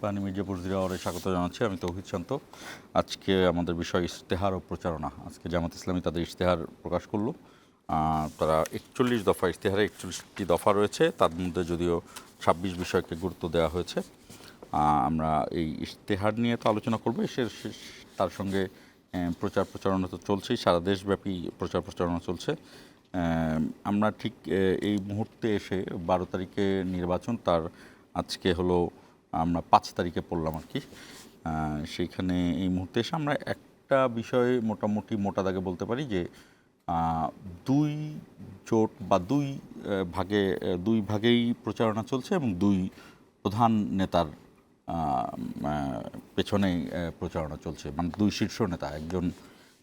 পানি মির্জাপুর জিরাওয়ারে স্বাগত জানাচ্ছি। আমি তৌহিদ শান্ত। আজকে আমাদের বিষয় ইশতেহার ও প্রচারণা। আজকে জামাত ইসলামী তাদের ইশতেহার প্রকাশ করলো। তারা 41 দফা, ইশতেহারে 41টি দফা রয়েছে, তার মধ্যে যদিও 26 বিষয়কে গুরুত্ব দেওয়া হয়েছে। আমরা এই ইশতেহার নিয়ে তো আলোচনা করবো। তার সঙ্গে প্রচার প্রচারণা তো চলছেই, সারা দেশব্যাপী প্রচার প্রচারণা চলছে। আমরা ঠিক এই মুহূর্তে এসে 12 তারিখে নির্বাচন, তার আজকে হলো আমরা 5 তারিখে পড়লাম আর কি। সেইখানে এই মুহূর্তে এসে আমরা একটা বিষয় মোটামুটি মোটা দাগে বলতে পারি যে দুই জোট বা দুই ভাগেই প্রচারণা চলছে এবং দুই প্রধান নেতার পেছনেই প্রচারণা চলছে। মানে দুই শীর্ষ নেতা, একজন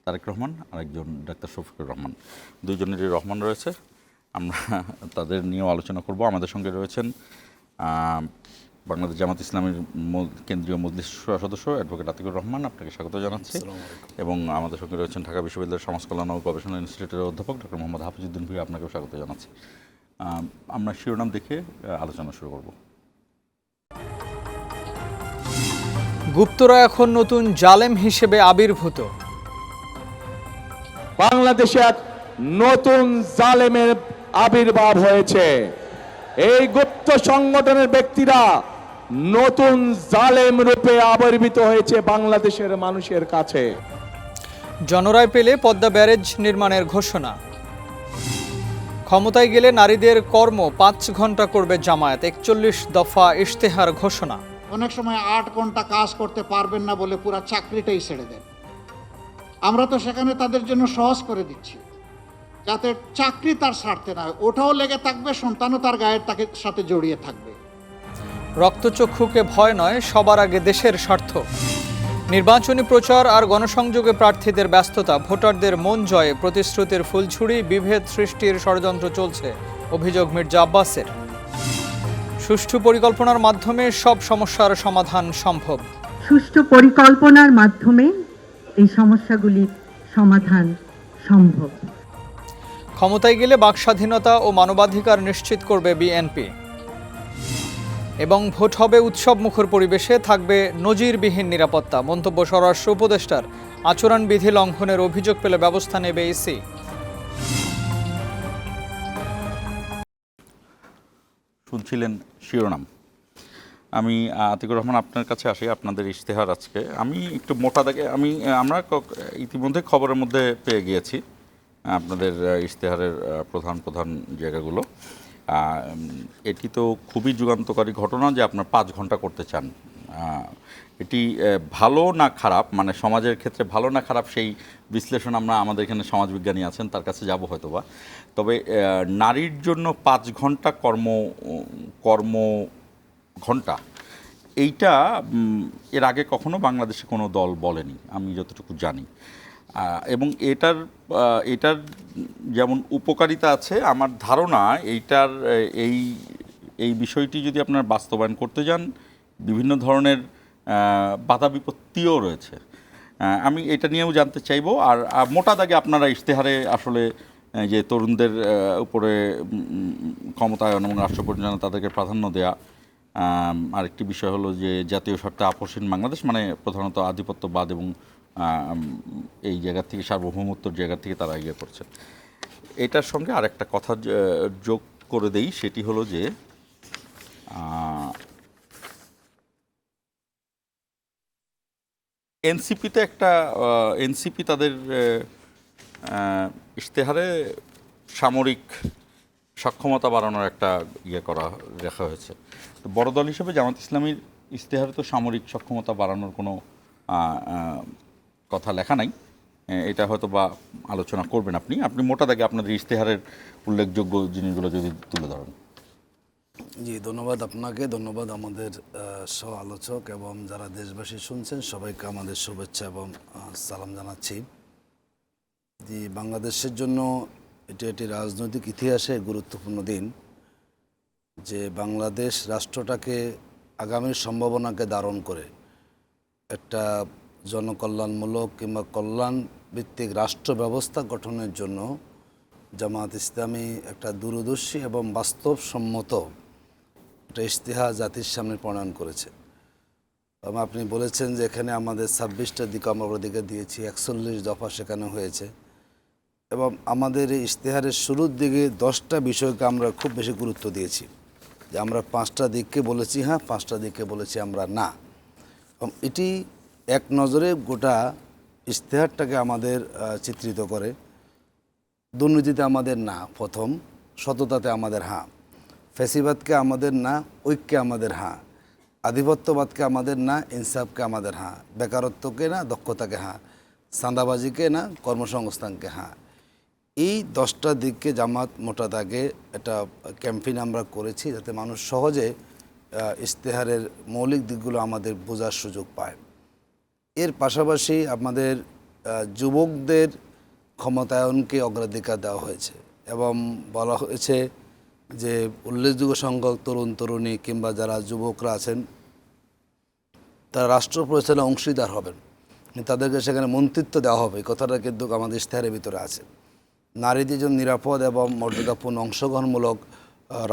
তারেক রহমান আর একজন ডাক্তার শফিকুর রহমান, দুইজনেরই রহমান রয়েছে। আমরা তাদের নিয়েও আলোচনা করব। আমাদের সঙ্গে রয়েছেন বাংলাদেশ জামাত ইসলামীর কেন্দ্রীয় মজলিস সদস্য অ্যাডভোকেট আতিকুর রহমান, আপনাকে স্বাগত জানাচ্ছি। এবং আমাদের সঙ্গে রয়েছেন ঢাকা বিশ্ববিদ্যালয়ের সমাজ কল্যাণ ও গবেষণা ইনস্টিটিউটের অধ্যাপক ডক্টর মোহাম্মদ হাফিজউদ্দিন ভূঁইয়া, আপনাকেও স্বাগত জানাচ্ছি। আমরা শিরোনাম দেখে আলোচনা শুরু করব। গুপ্তরা এখন নতুন জালেম হিসেবে আবির্ভূত। বাংলাদেশে এক নতুন জালেমের আবির্ভাব হয়েছে। এই গুপ্ত সংগঠনের ব্যক্তিরা নতুন জালেম রূপে আবির্ভূত হয়েছে বাংলাদেশের মানুষের কাছে। জনরায় পেলে পদ্মা ব্যারেজ নির্মাণের ঘোষণা। ক্ষমতায় গেলে নারীদের কর্ম 5 ঘন্টা করবে জামায়াত, 41 দফা ইশতেহার ঘোষণা। অনেক সময় 8 ঘন্টা কাজ করতে পারবেন না বলে পুরো চাকরিটাই ছেড়ে দেন। আমরা তো সেখানে তাদের জন্য সহজ করে দিচ্ছি, যাতে চাকরি তার ছাড়তে না হয়, ওটাও লেগে থাকবে, সন্তানও তার গায়ের তাকে সাথে জড়িয়ে থাকবে। রক্তচক্ষুকে ভয় নয়, সবার আগে দেশের স্বার্থ। নির্বাচনী প্রচার আর গণসংযোগে প্রার্থীদের ব্যস্ততা, ভোটারদের মন জয়ে প্রতিশ্রুতির ফুলঝুরি, বিভেদ সৃষ্টির ষড়যন্ত্র চলছে, অভিযোগ মির্জা আব্বাসের। সুষ্ঠু পরিকল্পনার মাধ্যমে সব সমস্যার সমাধান সম্ভব। সুষ্ঠু পরিকল্পনার মাধ্যমে এই সমস্যাগুলির সমাধান সম্ভব। ক্ষমতায় গেলে বাকস্বাধীনতা ও মানবাধিকার নিশ্চিত করবে বিএনপি। এবং ভোট হবে উৎসবমুখর পরিবেশে, থাকবে নজিরবিহীন নিরাপত্তা। মন্তব্য স্বরাষ্ট্র উপদেষ্টার। আচরণবিধি লঙ্ঘনের অভিযোগ পেলে ব্যবস্থা নেবে ইসি। শুনছিলেন শিরোনাম। আমি আতিকুর রহমান, আপনার কাছে আসি। আপনাদের ইশতেহার আজকে আমি একটু মোটা দাগে আমরা ইতিমধ্যে খবরের মধ্যে পেয়ে গিয়েছি আপনাদের ইশতেহারের প্রধান প্রধান জায়গাগুলো। এটি তো খুবই যুগান্তকারী ঘটনা যে আপনার 5 ঘন্টা করতে চান। এটি ভালো না খারাপ, মানে সমাজের ক্ষেত্রে ভালো না খারাপ, সেই বিশ্লেষণ আমরা আমাদের এখানে সমাজবিজ্ঞানী আছেন, তার কাছে যাব হয়তোবা। তবে নারীর জন্য 5 ঘন্টা কর্ম ঘন্টা, এইটা এর আগে কখনো বাংলাদেশে কোনো দল বলেনি আমি যতটুকু জানি। এবং এটার যেমন উপকারিতা আছে, আমার ধারণা এই বিষয়টি যদি আপনার বাস্তবায়ন করতে যান, বিভিন্ন ধরনের বাধা বিপত্তিও রয়েছে। আমি এটা নিয়েও জানতে চাইব। আর মোটা দাগে আপনারা ইশতেহারে আসলে যে তরুণদের উপরে ক্ষমতায়ন এবং রাষ্ট্র পরিচালনা, তাদেরকে প্রাধান্য দেয়া, আরেকটি বিষয় হলো যে জাতীয় স্বার্থে আপোষহীন বাংলাদেশ, মানে প্রধানত আধিপত্যবাদ এবং এই জায়গা থেকে, সার্বভৌমত্বর জায়গা থেকে তারা এগিয়ে করছে। এটার সঙ্গে আরেকটা কথা যোগ করে দেই, সেটি হলো যে এনসিপি তাদের ইশতেহারে সামরিক সক্ষমতা বাড়ানোর একটা রাখা হয়েছে। তো বড় দল হিসেবে জামাত ইসলামীর ইশতেহারে তো সামরিক সক্ষমতা বাড়ানোর কোনো কথা লেখা নাই। এটা হয়তো বা আলোচনা করবেন আপনি মোটা দাগে আপনাদের ইশতেহারের উল্লেখযোগ্য জিনিসগুলো যদি তুলে ধরেন। জি, ধন্যবাদ আপনাকে, ধন্যবাদ আমাদের সহ আলোচক এবং যারা দেশবাসী শুনছেন সবাইকে আমাদের শুভেচ্ছা এবং সালাম জানাচ্ছি। জি, বাংলাদেশের জন্য এটি রাজনৈতিক ইতিহাসে গুরুত্বপূর্ণ দিন, যে বাংলাদেশ রাষ্ট্রটাকে আগামীর সম্ভাবনাকে ধারণ করে একটা জনকল্যাণমূলক কিংবা কল্যাণ ভিত্তিক রাষ্ট্র ব্যবস্থা গঠনের জন্য জামাত ইসলামী একটা দূরদর্শী এবং বাস্তবসম্মত একটা ইশতেহার জাতির সামনে প্রণয়ন করেছে। আপনি বলেছেন যে এখানে আমাদের 26টা দিকে আমরা অগ্রাধিকার দিয়েছি, 41 দফা সেখানে হয়েছে এবং আমাদের এই ইশতেহারের শুরুর দিকে 10টা বিষয়কে আমরা খুব বেশি গুরুত্ব দিয়েছি, যে আমরা 5টা দিককে বলেছি হ্যাঁ, 5টা দিককে বলেছি আমরা না। এবং এটি এক নজরে গোটা ইশতেহারটাকে আমাদের চিত্রিত করে। দুর্নীতিতে আমাদের না প্রথম, সততাতে আমাদের হ্যাঁ, ফ্যাসিবাদকে আমাদের না, ঐক্যে আমাদের হ্যাঁ, আধিপত্যবাদকে আমাদের না, ইনসাফকে আমাদের হ্যাঁ, বেকারত্বকে না, দক্ষতাকে হ্যাঁ, চাঁদাবাজিকে না, কর্মসংস্থানকে হ্যাঁ। এই 10টা দিককে জামাত মোটা দাগে একটা ক্যাম্পেইন আমরা করেছি, যাতে মানুষ সহজে ইশতেহারের মৌলিক দিকগুলো আমাদের বোঝার সুযোগ পায়। এর পাশাপাশি আমাদের যুবকদের ক্ষমতায়নকে অগ্রাধিকার দেওয়া হয়েছে এবং বলা হয়েছে যে উল্লেখযোগ্য সংখ্যক তরুণ তরুণী কিংবা যারা যুবকরা আছেন তারা রাষ্ট্র পরিচালনায় অংশীদার হবেন, তাদেরকে সেখানে মন্ত্রিত্ব দেওয়া হবে। এই কথাটা কিন্তু আমাদের ইশতেহারের ভিতরে আছে। নারীদের জন্য নিরাপদ এবং মর্যাদাপূর্ণ অংশগ্রহণমূলক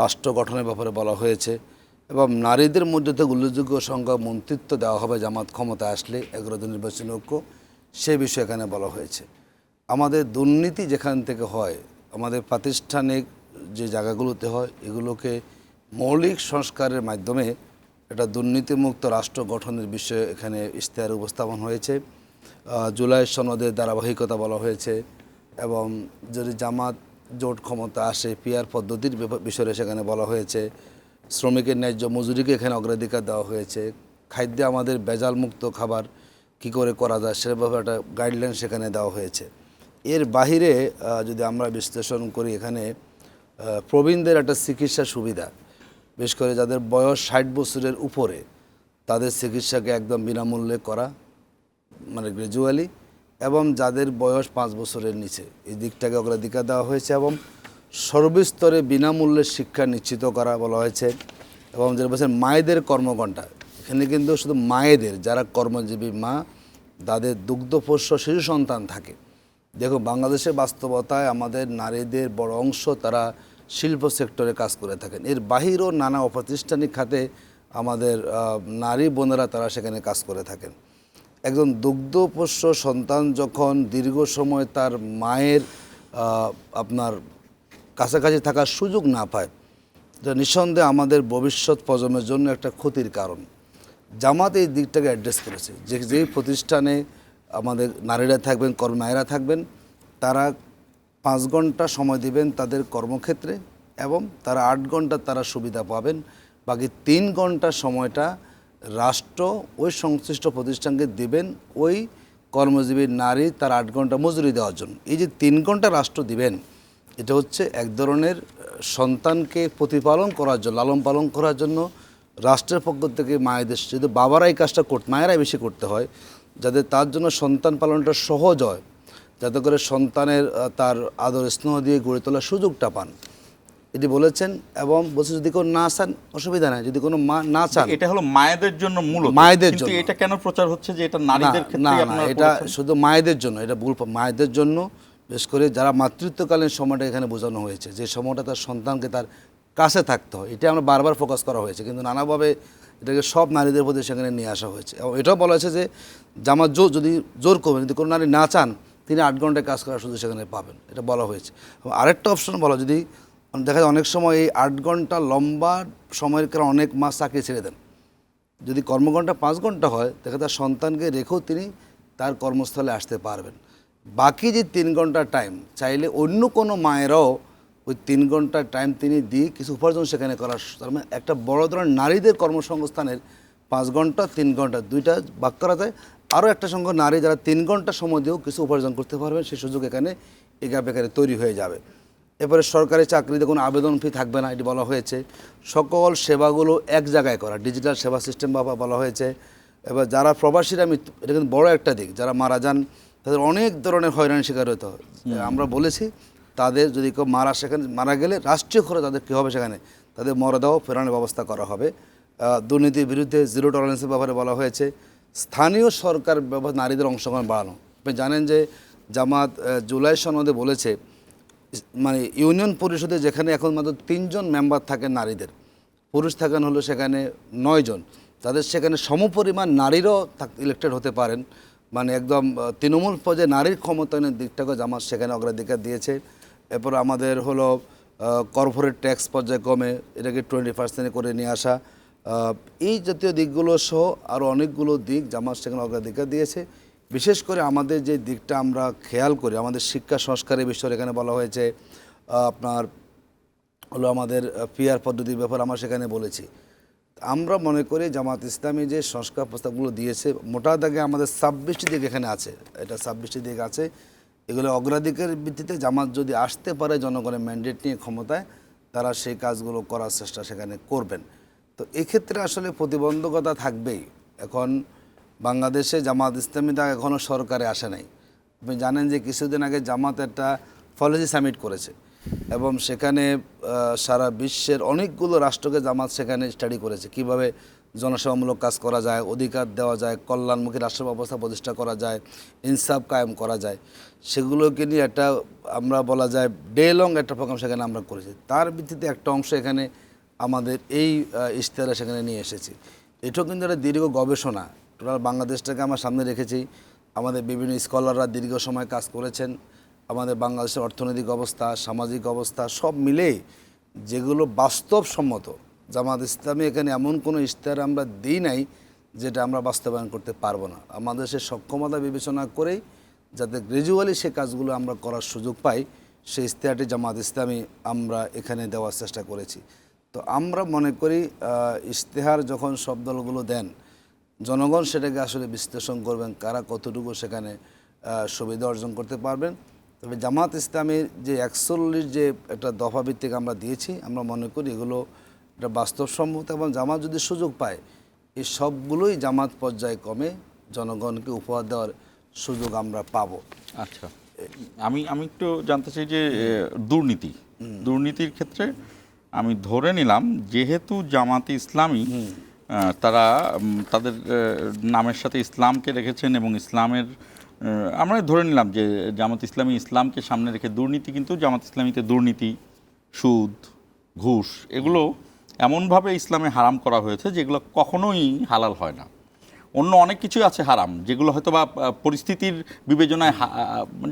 রাষ্ট্র গঠনের ব্যাপারে বলা হয়েছে এবং নারীদের মধ্যে থেকে উল্লেখযোগ্য সংখ্যক মন্ত্রিত্ব দেওয়া হবে জামাত ক্ষমতা আসলে 11 নির্বাচনী ঐক্য, সে বিষয়ে এখানে বলা হয়েছে। আমাদের দুর্নীতি যেখান থেকে হয়, আমাদের প্রাতিষ্ঠানিক যে জায়গাগুলোতে হয়, এগুলোকে মৌলিক সংস্কারের মাধ্যমে একটা দুর্নীতিমুক্ত রাষ্ট্র গঠনের বিষয়ে এখানে ইশতেহার উপস্থাপন হয়েছে। জুলাই সনদের ধারাবাহিকতা বলা হয়েছে এবং যদি জামাত জোট ক্ষমতা আসে পিআর পদ্ধতির বিষয়ে সেখানে বলা হয়েছে। শ্রমিকের ন্যায্য মজুরিকে এখানে অগ্রাধিকার দেওয়া হয়েছে। খাদ্যে আমাদের ভেজাল মুক্ত খাবার কি করে করা যায় সে ব্যাপারে একটা গাইডলাইন সেখানে দেওয়া হয়েছে। এর বাহিরে যদি আমরা বিশ্লেষণ করি, এখানে প্রবীণদের একটা চিকিৎসা সুবিধা, বিশেষ করে যাদের বয়স 60 বছরের উপরে, তাদের চিকিৎসাকে একদম বিনামূল্যে করা, মানে গ্র্যাজুয়ালি, এবং যাদের বয়স 5 বছরের নিচে, এই দিকটাকে অগ্রাধিকার দেওয়া হয়েছে এবং সর্বস্তরে বিনামূল্যে শিক্ষা নিশ্চিত করা বলা হয়েছে। এবং যেটা বলছেন মায়েদের কর্মঘণ্টা, এখানে কিন্তু শুধু মায়েদের, যারা কর্মজীবী মা, তাদের দুগ্ধপোষ্য শিশু সন্তান থাকে। দেখো বাংলাদেশের বাস্তবতায় আমাদের নারীদের বড় অংশ তারা শিল্প সেক্টরে কাজ করে থাকেন। এর বাহিরেও নানা অপ্রাতিষ্ঠানিক খাতে আমাদের নারী বোনেরা তারা সেখানে কাজ করে থাকেন। একজন দুগ্ধপোষ্য সন্তান যখন দীর্ঘ সময় তার মায়ের আপনার কাছাকাছি থাকার সুযোগ না পায়, এটা নিঃসন্দেহে আমাদের ভবিষ্যৎ প্রজন্মের জন্য একটা ক্ষতির কারণ। জামাত এই দিকটাকে অ্যাড্রেস করেছে, যেই প্রতিষ্ঠানে আমাদের নারীরা থাকবেন, মায়েরা থাকবেন, তারা 5 ঘন্টা সময় দিবেন তাদের কর্মক্ষেত্রে এবং তারা 8 ঘন্টা তারা সুবিধা পাবেন। বাকি 3 ঘন্টা সময়টা রাষ্ট্র ওই সংশ্লিষ্ট প্রতিষ্ঠানকে দিবেন ওই কর্মজীবী নারী তার 8 ঘন্টা মজুরি দেওয়ার জন্য। এই যে 3 ঘন্টা রাষ্ট্র দিবেন, এটা হচ্ছে এক ধরনের সন্তানকে প্রতিপালন করার জন্য, লালন পালন করার জন্য রাষ্ট্রের পক্ষ থেকে মায়েদের, যদি বাবারা এই কাজটা মায়েরাই বেশি করতে হয়, যাতে তার জন্য সন্তান পালনটা সহজ হয়, যাতে করে সন্তানের তার আদর স্নেহ দিয়ে গড়ে তোলার সুযোগটা পান, এটি বলেছেন। এবং বলছে যদি কোনো না চান অসুবিধা নাই, যদি কোনো মা না চান। এটা হলো মায়েদের জন্য মূলত, মায়েদের কিন্তু জন্য। এটা কেন প্রচার হচ্ছে যে এটা নারীদের না ক্ষেত্রে? না, আপনারা এটা বলেছেন? শুধু মায়েদের জন্য, এটা ভুল। মায়েদের জন্য বিশেষ করে যারা মাতৃত্বকালীন সময়টা এখানে বোঝানো হয়েছে, যে সময়টা তার সন্তানকে তার কাছে থাকতে হয়, এটা আমরা বারবার ফোকাস করা হয়েছে, কিন্তু নানাভাবে এটাকে সব নারীদের প্রতি সেখানে নিয়ে আসা হয়েছে। এবং এটাও বলা হয়েছে যে জামাত যদি জোর করবেন, যদি কোনো নারী না চান, তিনি 8 ঘন্টায় কাজ করার সুযোগ সেখানে পাবেন, এটা বলা হয়েছে। এবং আরেকটা অপশন বলা, যদি দেখা যায় অনেক সময় এই 8 ঘন্টা লম্বা সময়ের কারণে অনেক মা চাকরি ছেড়ে দেন, যদি কর্মঘণ্টা 5 ঘন্টা হয়, দেখা তার সন্তানকে রেখেও তিনি তার কর্মস্থলে আসতে পারবেন। বাকি যে 3 ঘন্টা টাইম চাইলে অন্য কোনো মায়েরাও ওই 3 ঘন্টা টাইম তিনি দিয়ে কিছু উপার্জন সেখানে করার, তার মানে একটা বড় ধরনের নারীদের কর্মসংস্থানের 5 ঘন্টা 3 ঘন্টা দুইটা ভাগ করা যায়। আরও একটা সংখ্যক নারী যারা 3 ঘন্টা সময় দিয়েও কিছু উপার্জন করতে পারবেন, সেই সুযোগ এখানে এই গ্যাপ এখানে তৈরি হয়ে যাবে। এরপরে সরকারি চাকরিতে কোনো আবেদন ফি থাকবে না, এটি বলা হয়েছে। সকল সেবাগুলো এক জায়গায় করা, ডিজিটাল সেবা সিস্টেম বলা হয়েছে। এবার যারা প্রবাসীরা, এটা কিন্তু বড় একটা দিক, যারা মারা যান তাদের অনেক ধরনের হয়রানির শিকার হতে হয়। আমরা বলেছি তাদের যদি কেউ মারা গেলে রাষ্ট্রীয় খরচ তাদের কী হবে, সেখানে তাদের মরদেহ ফেরানোর ব্যবস্থা করা হবে। দুর্নীতির বিরুদ্ধে জিরো টলারেন্সের ব্যাপারে বলা হয়েছে। স্থানীয় সরকার ব্যবস্থা, নারীদের অংশগ্রহণ বাড়ানো। আপনি জানেন যে জামাত জুলাই সনদে বলেছে, মানে ইউনিয়ন পরিষদে যেখানে এখন মাত্র 3 জন মেম্বার থাকেন নারীদের, পুরুষ থাকেন হলো সেখানে 9 জন, তাদের সেখানে সমপরিমাণ নারীরও ইলেক্টেড হতে পারেন, মানে একদম তৃণমূল পর্যায়ে নারীর ক্ষমতায়নের দিকটাকে জামাত সেখানে অগ্রাধিকার দিয়েছে। এরপর আমাদের হলো কর্পোরেট ট্যাক্স পর্যায়ে কমে এটাকে 20% করে নিয়ে আসা, এই জাতীয় দিকগুলো সহ আরও অনেকগুলো দিক জামাত সেখানে অগ্রাধিকার দিয়েছে। বিশেষ করে আমাদের যে দিকটা আমরা খেয়াল করি, আমাদের শিক্ষা সংস্কারের বিষয়ে এখানে বলা হয়েছে, আপনার হলো আমাদের পিআর পদ্ধতির ব্যাপারে আমরা সেখানে বলেছি। আমরা মনে করি জামাত ইসলামী যে সংস্কার প্রস্তাবগুলো দিয়েছে, মোটা দাগে আমাদের 26টি দিক এখানে আছে, এটা 26টি দিক আছে। এগুলো অগ্রাধিকারের ভিত্তিতে জামাত যদি আসতে পারে জনগণের ম্যান্ডেট নিয়ে ক্ষমতায়, তারা সেই কাজগুলো করার চেষ্টা সেখানে করবেন। তো এক্ষেত্রে আসলে প্রতিবন্ধকতা থাকবেই। এখন বাংলাদেশে জামাত ইসলামীটা এখনও সরকারে আসে নাই। আপনি জানেন যে কিছুদিন আগে জামাত একটা পলিসি সামিট করেছে এবং সেখানে সারা বিশ্বের অনেকগুলো রাষ্ট্রকে জামাত সেখানে স্টাডি করেছে, কিভাবে জনসেবামূলক কাজ করা যায়, অধিকার দেওয়া যায়, কল্যাণমুখী রাষ্ট্র ব্যবস্থা প্রতিষ্ঠা করা যায়, ইনসাফ কায়েম করা যায়, সেগুলোকে নিয়ে একটা আমরা বলা যায় ডে লং একটা প্রোগ্রাম সেখানে আমরা করেছি। তার ভিত্তিতে একটা অংশ এখানে আমাদের এই ইশতেহারে সেখানে নিয়ে এসেছি। এটাও কিন্তু একটা দীর্ঘ গবেষণা, টোটাল বাংলাদেশটাকে আমরা সামনে রেখেছি। আমাদের বিভিন্ন স্কলাররা দীর্ঘ সময় কাজ করেছেন। আমাদের বাংলাদেশের অর্থনৈতিক অবস্থা, সামাজিক অবস্থা সব মিলেই যেগুলো বাস্তবসম্মত, জামাত ইসলামী এখানে এমন কোনো ইশতেহার আমরা দিই নাই যেটা আমরা বাস্তবায়ন করতে পারবো না। আমাদের সে সক্ষমতা বিবেচনা করেই যাতে গ্র্যাজুয়ালি সে কাজগুলো আমরা করার সুযোগ পাই, সেই ইশতেহারটি জামাত ইসলামী আমরা এখানে দেওয়ার চেষ্টা করেছি। তো আমরা মনে করি ইশতেহার যখন সব দলগুলো দেন, জনগণ সেটাকে আসলে বিশ্লেষণ করবেন কারা কতটুকু সেখানে সুবিধা অর্জন করতে পারবেন। তবে জামাত ইসলামীর যে 41 যে একটা দফা ভিত্তিক আমরা দিয়েছি, আমরা মনে করি এগুলো একটা বাস্তবসম্মত এবং জামাত যদি সুযোগ পায় এই সবগুলোই জামাত পর্যায়ে কমে জনগণকে উপহার দেওয়ার সুযোগ আমরা পাবো। আচ্ছা, আমি একটু জানতে চাই যে দুর্নীতির ক্ষেত্রে আমি ধরে নিলাম যেহেতু জামাতে ইসলামী তারা তাদের নামের সাথে ইসলামকে রেখেছেন এবং ইসলামের আমরা ধরে নিলাম যে জামাত ইসলামী ইসলামকে সামনে রেখে দুর্নীতি, কিন্তু জামাত ইসলামীতে দুর্নীতি, সুদ, ঘুষ এগুলো এমনভাবে ইসলামে হারাম করা হয়েছে যেগুলো কখনোই হালাল হয় না। অন্য অনেক কিছুই আছে হারাম যেগুলো হয়তো বা পরিস্থিতির বিবেচনায়,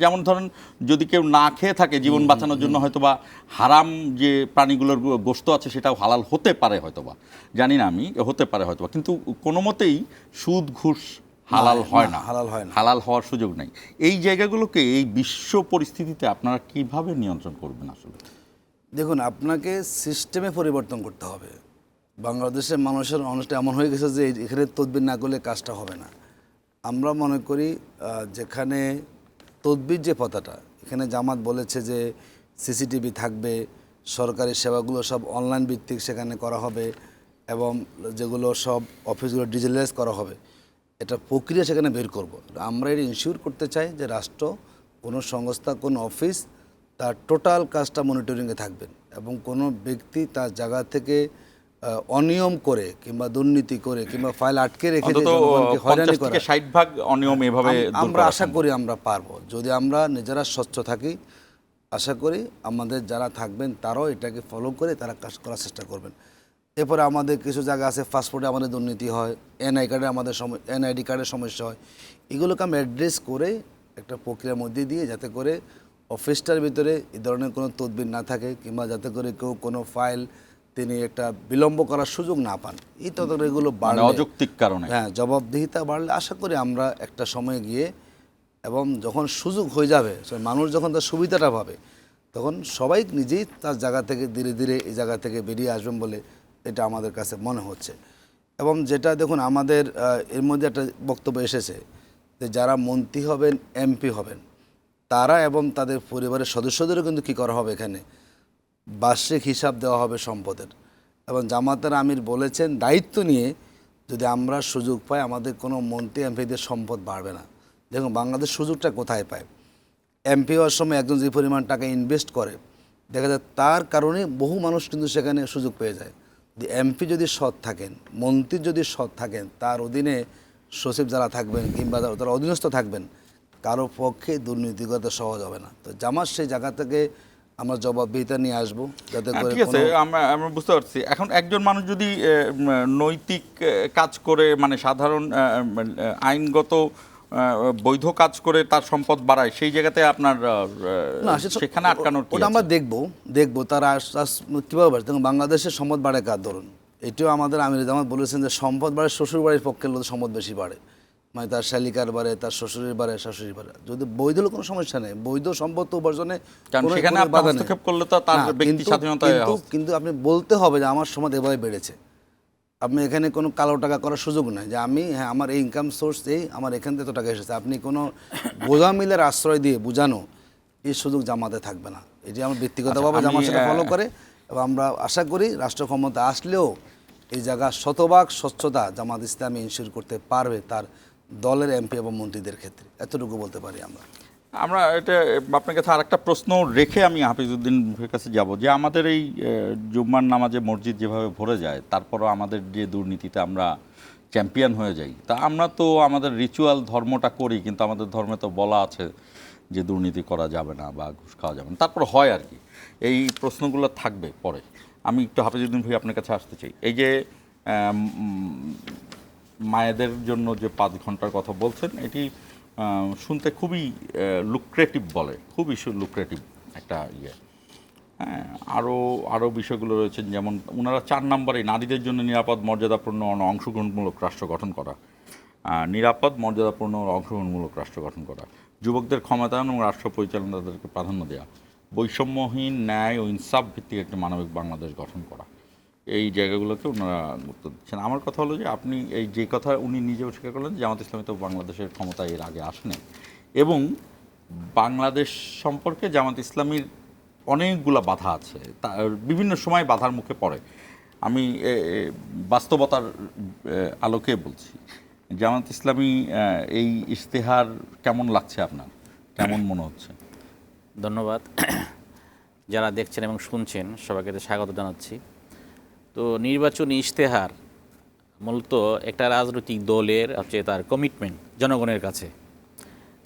যেমন ধরেন যদি কেউ না খেয়ে থাকে জীবন বাঁচানোর জন্য হয়তো বা হারাম যে প্রাণীগুলোর গোশত আছে সেটাও হালাল হতে পারে, হয়তো বা জানি না আমি, হতে পারে হয়তো বা, কিন্তু কোনো মতেই সুদ ঘুষ হালাল হয় না, হালাল হওয়ার সুযোগ নেই। এই জায়গাগুলোকে এই বিশ্ব পরিস্থিতিতে আপনারা কিভাবে নিয়ন্ত্রণ করবেন? আসলে দেখুন, আপনাকে সিস্টেমে পরিবর্তন করতে হবে। বাংলাদেশের মানুষটা এমন হয়ে গেছে যে এখানে তদবির না করলে কাজটা হবে না। আমরা মনে করি যেখানে তদবির যে পথাটা, এখানে জামাত বলেছে যে সিসিটিভি থাকবে, সরকারি সেবাগুলো সব অনলাইন ভিত্তিক সেখানে করা হবে এবং যেগুলো সব অফিসগুলো ডিজিটালাইজ করা হবে, এটা প্রক্রিয়া সেখানে বের করব। আমরা এটা ইনশিওর করতে চাই যে রাষ্ট্র, কোনো সংস্থা, কোনো অফিস তার টোটাল কাজটা মনিটরিংয়ে থাকবেন এবং কোনো ব্যক্তি তার জায়গা থেকে অনিয়ম করে কিংবা দুর্নীতি করে কিংবা ফাইল আটকে রেখে হয়রানি করে 60% অনিয়ম এভাবে আমরা আশা করি আমরা পারবো। যদি আমরা নিজেরা স্বচ্ছ থাকি, আশা করি আমাদের যারা থাকবেন তারাও এটাকে ফলো করে তারা কাজ করার চেষ্টা করবেন। এরপরে আমাদের কিছু জায়গা আছে পাসপোর্টে আমাদের দুর্নীতি হয়, এনআইডি কার্ডের সমস্যা হয়, এগুলোকে আমরা অ্যাড্রেস করে একটা প্রক্রিয়ার মধ্যে দিয়ে যাতে করে অফিসটার ভিতরে এই ধরনের কোনো তদবির না থাকে কিংবা যাতে করে কেউ কোনো ফাইল তিনি একটা বিলম্ব করার সুযোগ না পান। এই তদন্ত এগুলো বাড়লে, অযৌক্তিক কারণে, হ্যাঁ, জবাবদিহিতা বাড়লে আশা করি আমরা একটা সময় গিয়ে এবং যখন সুযোগ হয়ে যাবে, মানুষ যখন তার সুবিধাটা পাবে, তখন সবাই নিজেই তার জায়গা থেকে ধীরে ধীরে এই জায়গা থেকে বেরিয়ে আসবেন বলে এটা আমাদের কাছে মনে হচ্ছে। এবং যেটা দেখুন, আমাদের এর মধ্যে একটা বক্তব্য এসেছে যে যারা মন্ত্রী হবেন, এমপি হবেন, তারা এবং তাদের পরিবারের সদস্যদেরও কিন্তু কী করা হবে, এখানে বার্ষিক হিসাব দেওয়া হবে সম্পদের। এবং জামাতের আমির বলেছেন দায়িত্ব নিয়ে যদি আমরা সুযোগ পাই আমাদের কোনো মন্ত্রী এমপিদের সম্পদ বাড়বে না। দেখুন বাংলাদেশ সুযোগটা কোথায় পায়, এমপি হওয়ার সময় একজন যে পরিমাণ টাকা ইনভেস্ট করে দেখা যায় তার কারণে বহু মানুষ কিন্তু সেখানে সুযোগ পেয়ে যায়। যে এমপি যদি সৎ থাকেন, মন্ত্রী যদি সৎ থাকেন, তার অধীনে সচিব যারা থাকবেন কিংবা তারা অধীনস্থ থাকবেন, কারো পক্ষে দুর্নীতি করতে সহজ হবে না। তো জামাত সেই জায়গা থেকে আমরা জবাবদিহিতা নিয়ে আসবো, যাতে করে ঠিক আছে, আমরা বুঝতে পারছি। এখন একজন মানুষ যদি নৈতিক কাজ করে, মানে সাধারণ আইনগত বৈধ কাজ করে তার সম্পদ বাড়ায়, সেই জায়গাতে আপনার সেখানে আটকানোর কি ওটা আছে? আমরা দেখবো তারা কীভাবে বাড়ছে। দেখুন, বাংলাদেশের সম্পদ বাড়ে কার ধরুন, এটিও আমাদের আমির জামাত বলেছেন যে সম্পদ বাড়ে শ্বশুর বাড়ির পক্ষের লোক সম্পদ বেশি বাড়ে, মানে তার শালিকার বাড়ে, তার শ্বশুরের বাড়ে, শাশুড়ির বাড়ে। যদি বৈধ হলে কোনো সমস্যা নেই, বৈধ সম্পদ তো উপার্জনে কারণ সেখানে আপনি হস্তক্ষেপ করলে তো তার ব্যক্তি স্বাধীনতায় কিন্তু আপনি বলতে হবে যে আমার সম্পদ এভাবে বেড়েছে। আপনি এখানে কোনো কালো টাকা করার সুযোগ নাই যে আমি আমার এই ইনকাম সোর্স এই আমার এখান থেকে এত টাকা এসেছে। আপনি কোনো বোঝা মিলের আশ্রয় দিয়ে বোঝানো এই সুযোগ জামাতে থাকবে না। এটি আমার ব্যক্তিগতভাবে জামাত সেটা ফলো করে, এবং আমরা আশা করি রাষ্ট্র ক্ষমতা আসলেও এই জায়গা শতভাগ স্বচ্ছতা জামাত ইসলামী ইনশিওর করতে পারবে তার দলের এমপি এবং মন্ত্রীদের ক্ষেত্রে, এতটুকু বলতে পারি আমরা। এটা আপনার কাছে আরেকটা প্রশ্ন রেখে আমি হাফিজউদ্দিনের কাছে যাব, যে আমাদের এই জুম্মার নামাজে মসজিদ যেভাবে ভরে যায়, তারপরও আমাদের যে দুর্নীতিতে আমরা চ্যাম্পিয়ন হয়ে যাই, তা আমরা তো আমাদের রিচুয়াল ধর্মটা করি, কিন্তু আমাদের ধর্মে তো বলা আছে যে দুর্নীতি করা যাবে না বা ঘুষ খাওয়া যাবে না, তারপর হয় আর কি। এই প্রশ্নগুলো থাকবে পরে। আমি একটু হাফিজউদ্দিন ভাই আপনার কাছে আসতে চাই। এই যে মায়েদের জন্য যে 5 ঘন্টার কথা বলছেন, এটি শুনতে খুবই লুক্রেটিভ বলে, খুবই লুক্রেটিভ একটা ইয়ে। হ্যাঁ, আরও বিষয়গুলো রয়েছে, যেমন ওনারা 4 নম্বরে নারীদের জন্য নিরাপদ মর্যাদাপূর্ণ অংশগ্রহণমূলক রাষ্ট্র গঠন করা, নিরাপদ মর্যাদাপূর্ণ অংশগ্রহণমূলক রাষ্ট্র গঠন করা, যুবকদের ক্ষমতায়ন এবং রাষ্ট্র পরিচালনা তাদেরকে প্রাধান্য দেওয়া, বৈষম্যহীন ন্যায় ও ইনসাফ ভিত্তিক একটি মানবিক বাংলাদেশ গঠন করা, এই জায়গাগুলোকে ওনারা গুরুত্ব দিচ্ছেন। আমার কথা হলো যে আপনি এই যে কথা উনি নিজেও স্বীকার করলেন, জামাত ইসলামী তো বাংলাদেশের ক্ষমতায় এর আগে আসেনি, এবং বাংলাদেশ সম্পর্কে জামাত ইসলামীর অনেকগুলো বাধা আছে, তার বিভিন্ন সময় বাধার মুখে পড়ে। আমি বাস্তবতার আলোকে বলছি, জামাত ইসলামী এই ইশতেহার কেমন লাগছে আপনার, কেমন মনে হচ্ছে? ধন্যবাদ। যারা দেখছেন এবং শুনছেন সবাইকে স্বাগত জানাচ্ছি। তো নির্বাচনী ইশতেহার মূলত একটা রাজনৈতিক দলের হচ্ছে তার কমিটমেন্ট জনগণের কাছে,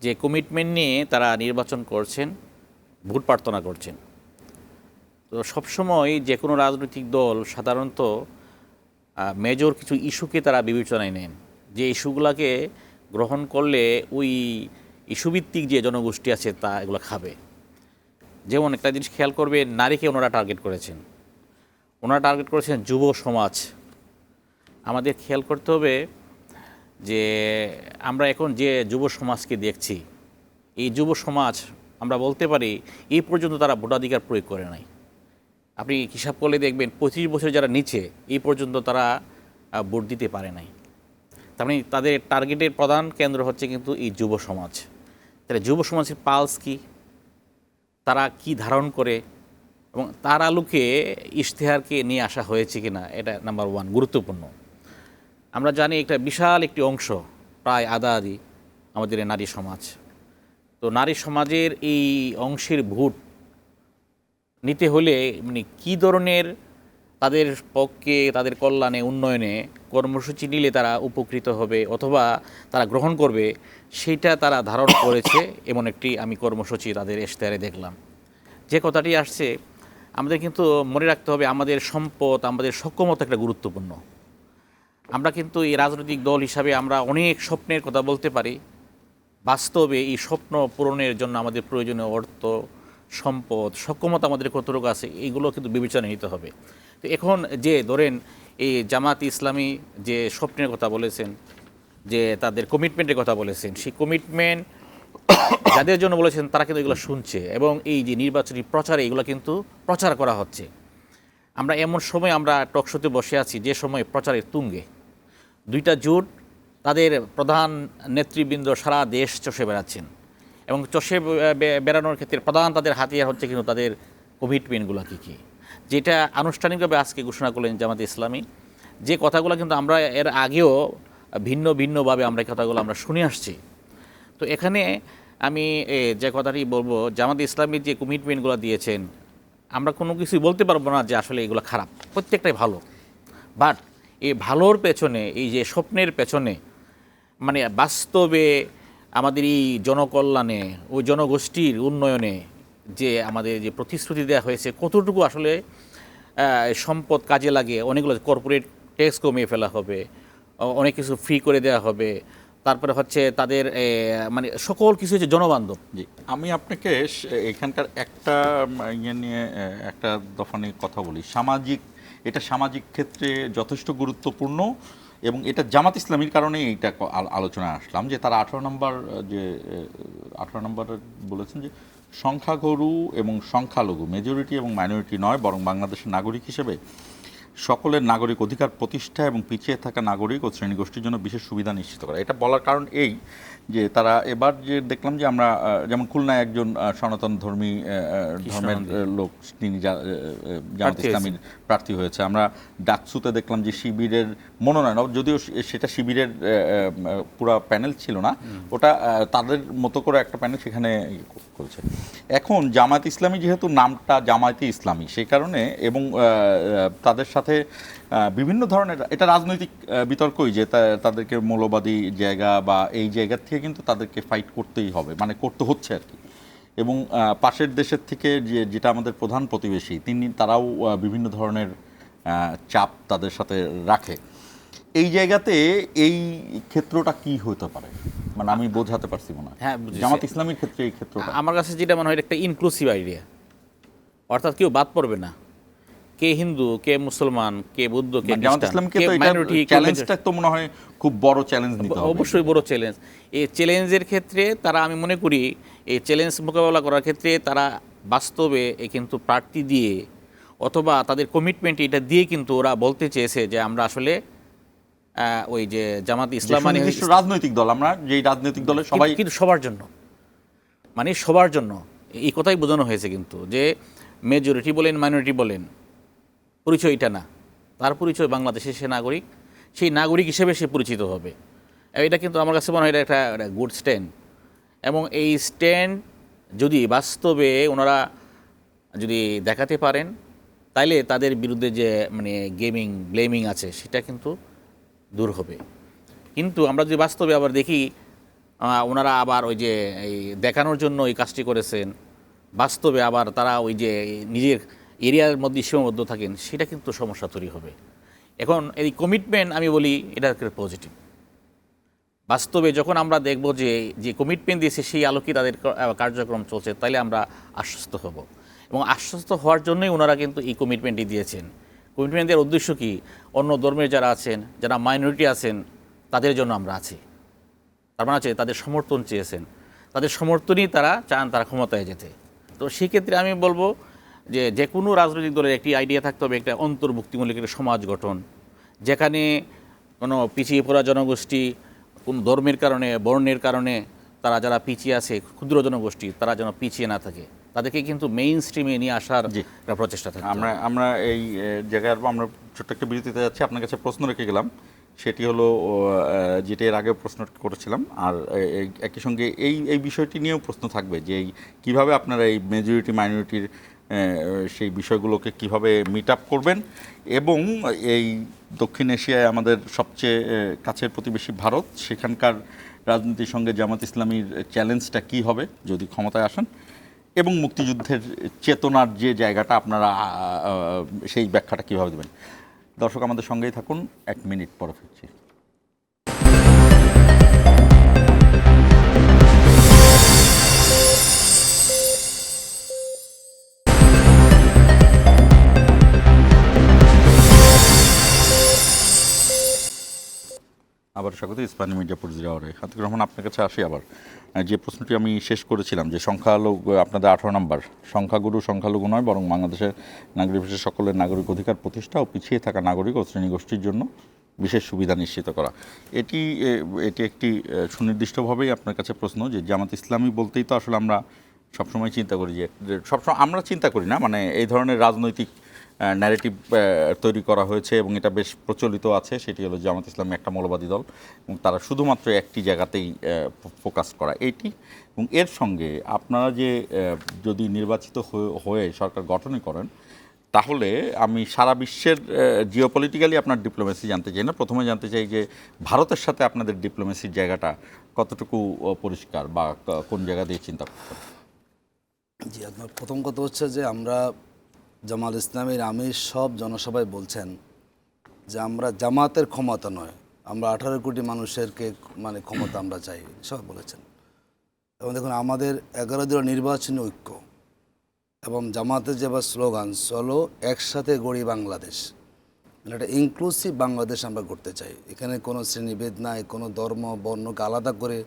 যে কমিটমেন্ট নিয়ে তারা নির্বাচন করছেন, ভোট প্রার্থনা করছেন। তো সবসময় যে কোনো রাজনৈতিক দল সাধারণত মেজর কিছু ইস্যুকে তারা বিবেচনায় নেন, যে ইস্যুগুলোকে গ্রহণ করলে ওই ইস্যুভিত্তিক যে জনগোষ্ঠী আছে তা এগুলো খাবে। যেমন একটা জিনিস খেয়াল করবে, নারীকে ওনারা টার্গেট করেছেন, যুব সমাজ। আমাদের খেয়াল করতে হবে যে আমরা এখন যে যুব সমাজকে দেখছি, এই যুব সমাজ আমরা বলতে পারি এই পর্যন্ত তারা ভোটাধিকার প্রয়োগ করে নাই। আপনি হিসাব করলে দেখবেন 25 বছর যারা নিচে এই পর্যন্ত তারা ভোট দিতে পারে নাই। তার মানে তাদের টার্গেটের প্রধান কেন্দ্র হচ্ছে কিন্তু এই যুব সমাজ। তাহলে যুব সমাজের পালস কি, তারা কি ধারণ করে, এবং তার আলোকে ইশতেহারকে নিয়ে আসা হয়েছে কিনা, এটা নাম্বার 1 গুরুত্বপূর্ণ। আমরা জানি একটা বিশাল একটি অংশ, প্রায় আধা আধি আমাদের নারী সমাজ। তো নারী সমাজের এই অংশের ভোট নিতে হলে মানে কী ধরনের তাদের পক্ষে, তাদের কল্যাণে, উন্নয়নে কর্মসূচি নিলে তারা উপকৃত হবে অথবা তারা গ্রহণ করবে, সেইটা তারা ধারণ করেছে। এমন একটি আমি কর্মসূচি তাদের ইশতেহারে দেখলাম। যে কথাটি আসছে, আমাদের কিন্তু মনে রাখতে হবে আমাদের সম্পদ, আমাদের সক্ষমতা একটা গুরুত্বপূর্ণ। আমরা কিন্তু এই রাজনৈতিক দল হিসাবে আমরা অনেক স্বপ্নের কথা বলতে পারি, বাস্তবে এই স্বপ্ন পূরণের জন্য আমাদের প্রয়োজনীয় অর্থ, সম্পদ, সক্ষমতা আমাদের কতটুকু আছে, এইগুলো কিন্তু বিবেচনায় নিতে হবে। তো এখন যে ধরেন এই জামাত ইসলামী যে স্বপ্নের কথা বলেছেন, যে তাদের কমিটমেন্টের কথা বলেছেন, সেই কমিটমেন্ট যাদের জন্য বলেছেন তারা কিন্তু এগুলো শুনছে, এবং এই যে নির্বাচনী প্রচারে এগুলো কিন্তু প্রচার করা হচ্ছে। আমরা এমন সময় আমরা টকশোতে বসে আছি যে সময় প্রচারের তুঙ্গে 2টা জোট, তাদের প্রধান নেতৃবৃন্দ সারা দেশ চষে বেড়াচ্ছেন, এবং চষে বেড়ানোর ক্ষেত্রে প্রধান তাদের হাতিয়ার হচ্ছে কিন্তু তাদের কমিটমেন্টগুলো কী, যেটা আনুষ্ঠানিকভাবে আজকে ঘোষণা করলেন জামাত ইসলামী। যে কথাগুলো কিন্তু আমরা এর আগেও ভিন্নভাবে আমরা এই কথাগুলো আমরা শুনে আসছি। তো এখানে আমি যে কথাটি বলবো, জামাত ইসলামী যে কমিটমেন্টগুলো দিয়েছেন, আমরা কোনো কিছুই বলতে পারবো না যে আসলে এগুলো খারাপ, প্রত্যেকটাই ভালো। বাট এই ভালোর পেছনে, এই যে স্বপ্নের পেছনে, মানে বাস্তবে আমাদের এই জনকল্যাণে, ওই জনগোষ্ঠীর উন্নয়নে যে আমাদের যে প্রতিশ্রুতি দেওয়া হয়েছে কতটুকু আসলে সম্পদ কাজে লাগিয়ে অনেকগুলো কর্পোরেট ট্যাক্স কমিয়ে ফেলা হবে, অনেক কিছু ফ্রি করে দেওয়া হবে, তারপরে হচ্ছে তাদের মানে সকল কিছু হচ্ছে জনবান্ধব। জি, আমি আপনাকে এখানকার একটা ইয়ে নিয়ে একটা দফা নিয়ে কথা বলি। এটা সামাজিক ক্ষেত্রে যথেষ্ট গুরুত্বপূর্ণ এবং এটা জামাত ইসলামীর কারণে এইটা আলোচনায় আসলাম যে তারা 18 নম্বর বলেছেন যে সংখ্যাগুরু এবং সংখ্যালঘু, মেজরিটি এবং মাইনরিটি নয়, বরং বাংলাদেশের নাগরিক হিসেবে সকলের নাগরিক অধিকার প্রতিষ্ঠা এবং পিছিয়ে থাকা নাগরিক ও শ্রেণীগোষ্ঠীর জন্য বিশেষ সুবিধা নিশ্চিত করা। এটা বলার কারণ এই যে তারা এবার যে দেখলাম যে আমরা যেমন খুলনায় একজন সনাতন ধর্মের লোক তিনি জামাত ইসলামীর প্রার্থী হয়েছে। আমরা ডাকসুতে দেখলাম যে শিবিরের মনোনয়ন, যদিও সেটা শিবিরের পুরো প্যানেল ছিল না, ওটা তাদের মতো করে একটা প্যানেল সেখানে করেছে। এখন জামাত ইসলামী যেহেতু নামটা জামায়াতে ইসলামী, সেই কারণে এবং তাদের সাথে বিভিন্ন ধরনের এটা রাজনৈতিক বিতর্কই যে তাদেরকে মৌলবাদী জায়গা বা এই জায়গা থেকে কিন্তু তাদেরকে ফাইট করতেই হবে, মানে করতে হচ্ছে আর কি। এবং পাশের দেশের থেকে যেটা আমাদের প্রধান প্রতিবেশী তারাও বিভিন্ন ধরনের চাপ তাদের সাথে রাখে। এই জায়গাতে এই ক্ষেত্রটা কি হতে পারে, মানে আমি বোঝাতে পারছি মনে হয়। হ্যাঁ, জামাত ইসলামীর ক্ষেত্রে এই ক্ষেত্রটা আমার কাছে যেটা মনে হয় একটা ইনক্লুসিভ আইডিয়া, অর্থাৎ কেউ বাদ পড়বে না, কে হিন্দু, কে মুসলমান, কে বৌদ্ধ, কে জামাত ইসলামকে তো মাইনরিটি। চ্যালেঞ্জটা তো মনে হয় খুব বড় চ্যালেঞ্জ নিতে হবে। অবশ্যই বড় চ্যালেঞ্জ। এই চ্যালেঞ্জের ক্ষেত্রে তারা, আমি মনে করি এই চ্যালেঞ্জ মোকাবেলা করার ক্ষেত্রে তারা বাস্তবে কিন্তু প্রার্থী দিয়ে অথবা তাদের কমিটমেন্ট এটা দিয়ে কিন্তু ওরা বলতে চেয়েছে যে আমরা আসলে ওই যে জামাত ইসলাম মানে রাজনৈতিক দল, আমরা যেই রাজনৈতিক দলের সবাই, কিন্তু সবার জন্য, মানে সবার জন্য এই কথাই বোঝানো হয়েছে কিন্তু যে মেজরিটি বলেন মাইনরিটি বলেন, পরিচয় এটা না, তার পরিচয় বাংলাদেশের সে নাগরিক, সেই নাগরিক হিসেবে সে পরিচিত হবে। এটা কিন্তু আমার কাছে মনে হয় এটা একটা গুড স্ট্যান্ড। এবং এই স্ট্যান্ড যদি বাস্তবে ওনারা যদি দেখাতে পারেন তাইলে তাদের বিরুদ্ধে যে মানে ব্লেমিং আছে সেটা কিন্তু দূর হবে। কিন্তু আমরা যদি বাস্তবে আবার দেখি ওনারা আবার ওই যে এই দেখানোর জন্য এই কাজটি করেছেন, বাস্তবে আবার তারা ওই যে নিজের এরিয়ার মধ্যে সীমাবদ্ধ থাকেন, সেটা কিন্তু সমস্যা তৈরি হবে। এখন এই কমিটমেন্ট আমি বলি এটা পজিটিভ। বাস্তবে যখন আমরা দেখব যে কমিটমেন্ট দিয়েছে সেই আলোকে তাদের কার্যক্রম চলছে, তাইলে আমরা আশ্বস্ত হব। এবং আশ্বস্ত হওয়ার জন্যই ওনারা কিন্তু এই কমিটমেন্টটি দিয়েছেন। কমিটমেন্ট দেওয়ার উদ্দেশ্য কি, অন্য ধর্মের যারা আছেন, যারা মাইনরিটি আছেন, তাদের জন্য আমরা আছি। তার মানে আছে তাদের সমর্থন চেয়েছেন, তাদের সমর্থনই তারা চান তারা ক্ষমতায় যেতে। তো সেক্ষেত্রে আমি বলবো যে কোনো রাজনৈতিক দলের একটি আইডিয়া থাকতে হবে, একটা অন্তর্ভুক্তিমূলক একটা সমাজ গঠন, যেখানে কোনো পিছিয়ে পড়া জনগোষ্ঠী, কোনো ধর্মের কারণে, বর্ণের কারণে তারা যারা পিছিয়ে আছে, ক্ষুদ্র জনগোষ্ঠী, তারা যেন পিছিয়ে না থাকে, তাদেরকে কিন্তু মেইন স্ট্রিমে নিয়ে আসার একটা প্রচেষ্টা থাকে। আমরা এই জায়গায় আমরা ছোট্ট একটা বিরতিতে যাচ্ছি। আপনার কাছে প্রশ্ন রেখে গেলাম, সেটি হলো যেটা এর আগে প্রশ্ন করেছিলাম, আর একই সঙ্গে এই বিষয়টি নিয়েও প্রশ্ন থাকবে যে কিভাবে আপনারা এই মেজরিটি মাইনরিটির সেই বিষয়গুলোকে কিভাবে মিট আপ করবেন, এবং এই দক্ষিণ এশিয়ায় আমাদের সবচেয়ে কাছের প্রতিবেশী ভারত, সেখানকার রাজনীতির সঙ্গে জামাত ইসলামীর চ্যালেঞ্জটা কি হবে যদি ক্ষমতায় আসেন, এবং মুক্তিযুদ্ধের চেতনার যে জায়গাটা আপনারা সেই ব্যাখ্যাটা কীভাবে দেবেন। দর্শক আমাদের সঙ্গেই থাকুন, 1 মিনিট পরে ফিরছি। আবার স্বাগত ইসলামী মির্জাপুর জিরাওয়ারে। আতিকুর রহমান, আপনার কাছে আসি আবার। যে প্রশ্নটি আমি শেষ করেছিলাম যে সংখ্যালঘু, আপনাদের 18 নম্বর, সংখ্যাগুরু সংখ্যালঘু নয়, বরং বাংলাদেশের নাগরিক হিসেবে সকলের নাগরিক অধিকার প্রতিষ্ঠা ও পিছিয়ে থাকা নাগরিক ও শ্রেণীগোষ্ঠীর জন্য বিশেষ সুবিধা নিশ্চিত করা। এটি একটি সুনির্দিষ্টভাবেই আপনার কাছে প্রশ্ন যে জামাত ইসলামী বলতেই তো আসলে আমরা সবসময় চিন্তা করি যে সবসময় আমরা চিন্তা করি না, মানে এই ধরনের রাজনৈতিক ন্যারেটিভ তৈরি করা হয়েছে এবং এটা বেশ প্রচলিত আছে, সেটি হলো জামাত ইসলামী একটা মৌলবাদী দল এবং তারা শুধুমাত্র একটি জায়গাতেই ফোকাস করা এইটি। এবং এর সঙ্গে আপনারা যে যদি নির্বাচিত হয়ে সরকার গঠনই করেন, তাহলে আমি সারা বিশ্বের জিওপলিটিক্যালি আপনার ডিপ্লোমেসি জানতে চাই না, প্রথমে জানতে চাই যে ভারতের সাথে আপনাদের ডিপ্লোমেসির জায়গাটা কতটুকু পরিষ্কার বা কোন জায়গা দিয়ে চিন্তা করছেন? জি, আপনার প্রথম কথা হচ্ছে যে আমরা জামাত ইসলামীর আমির সব জনসভায় বলছেন যে আমরা জামাতের ক্ষমতা নয়, আমরা 18 কোটি মানুষেরকে মানে ক্ষমতা আমরা চাই, সব বলেছেন। এবং দেখুন আমাদের 11 দলীয় নির্বাচনী ঐক্য এবং জামাতের যে স্লোগান চলো একসাথে গড়ি বাংলাদেশ, মানে একটা ইনক্লুসিভ বাংলাদেশ আমরা করতে চাই। এখানে কোনো শ্রেণীভেদ নাই, কোনো ধর্ম বর্ণকে আলাদা করে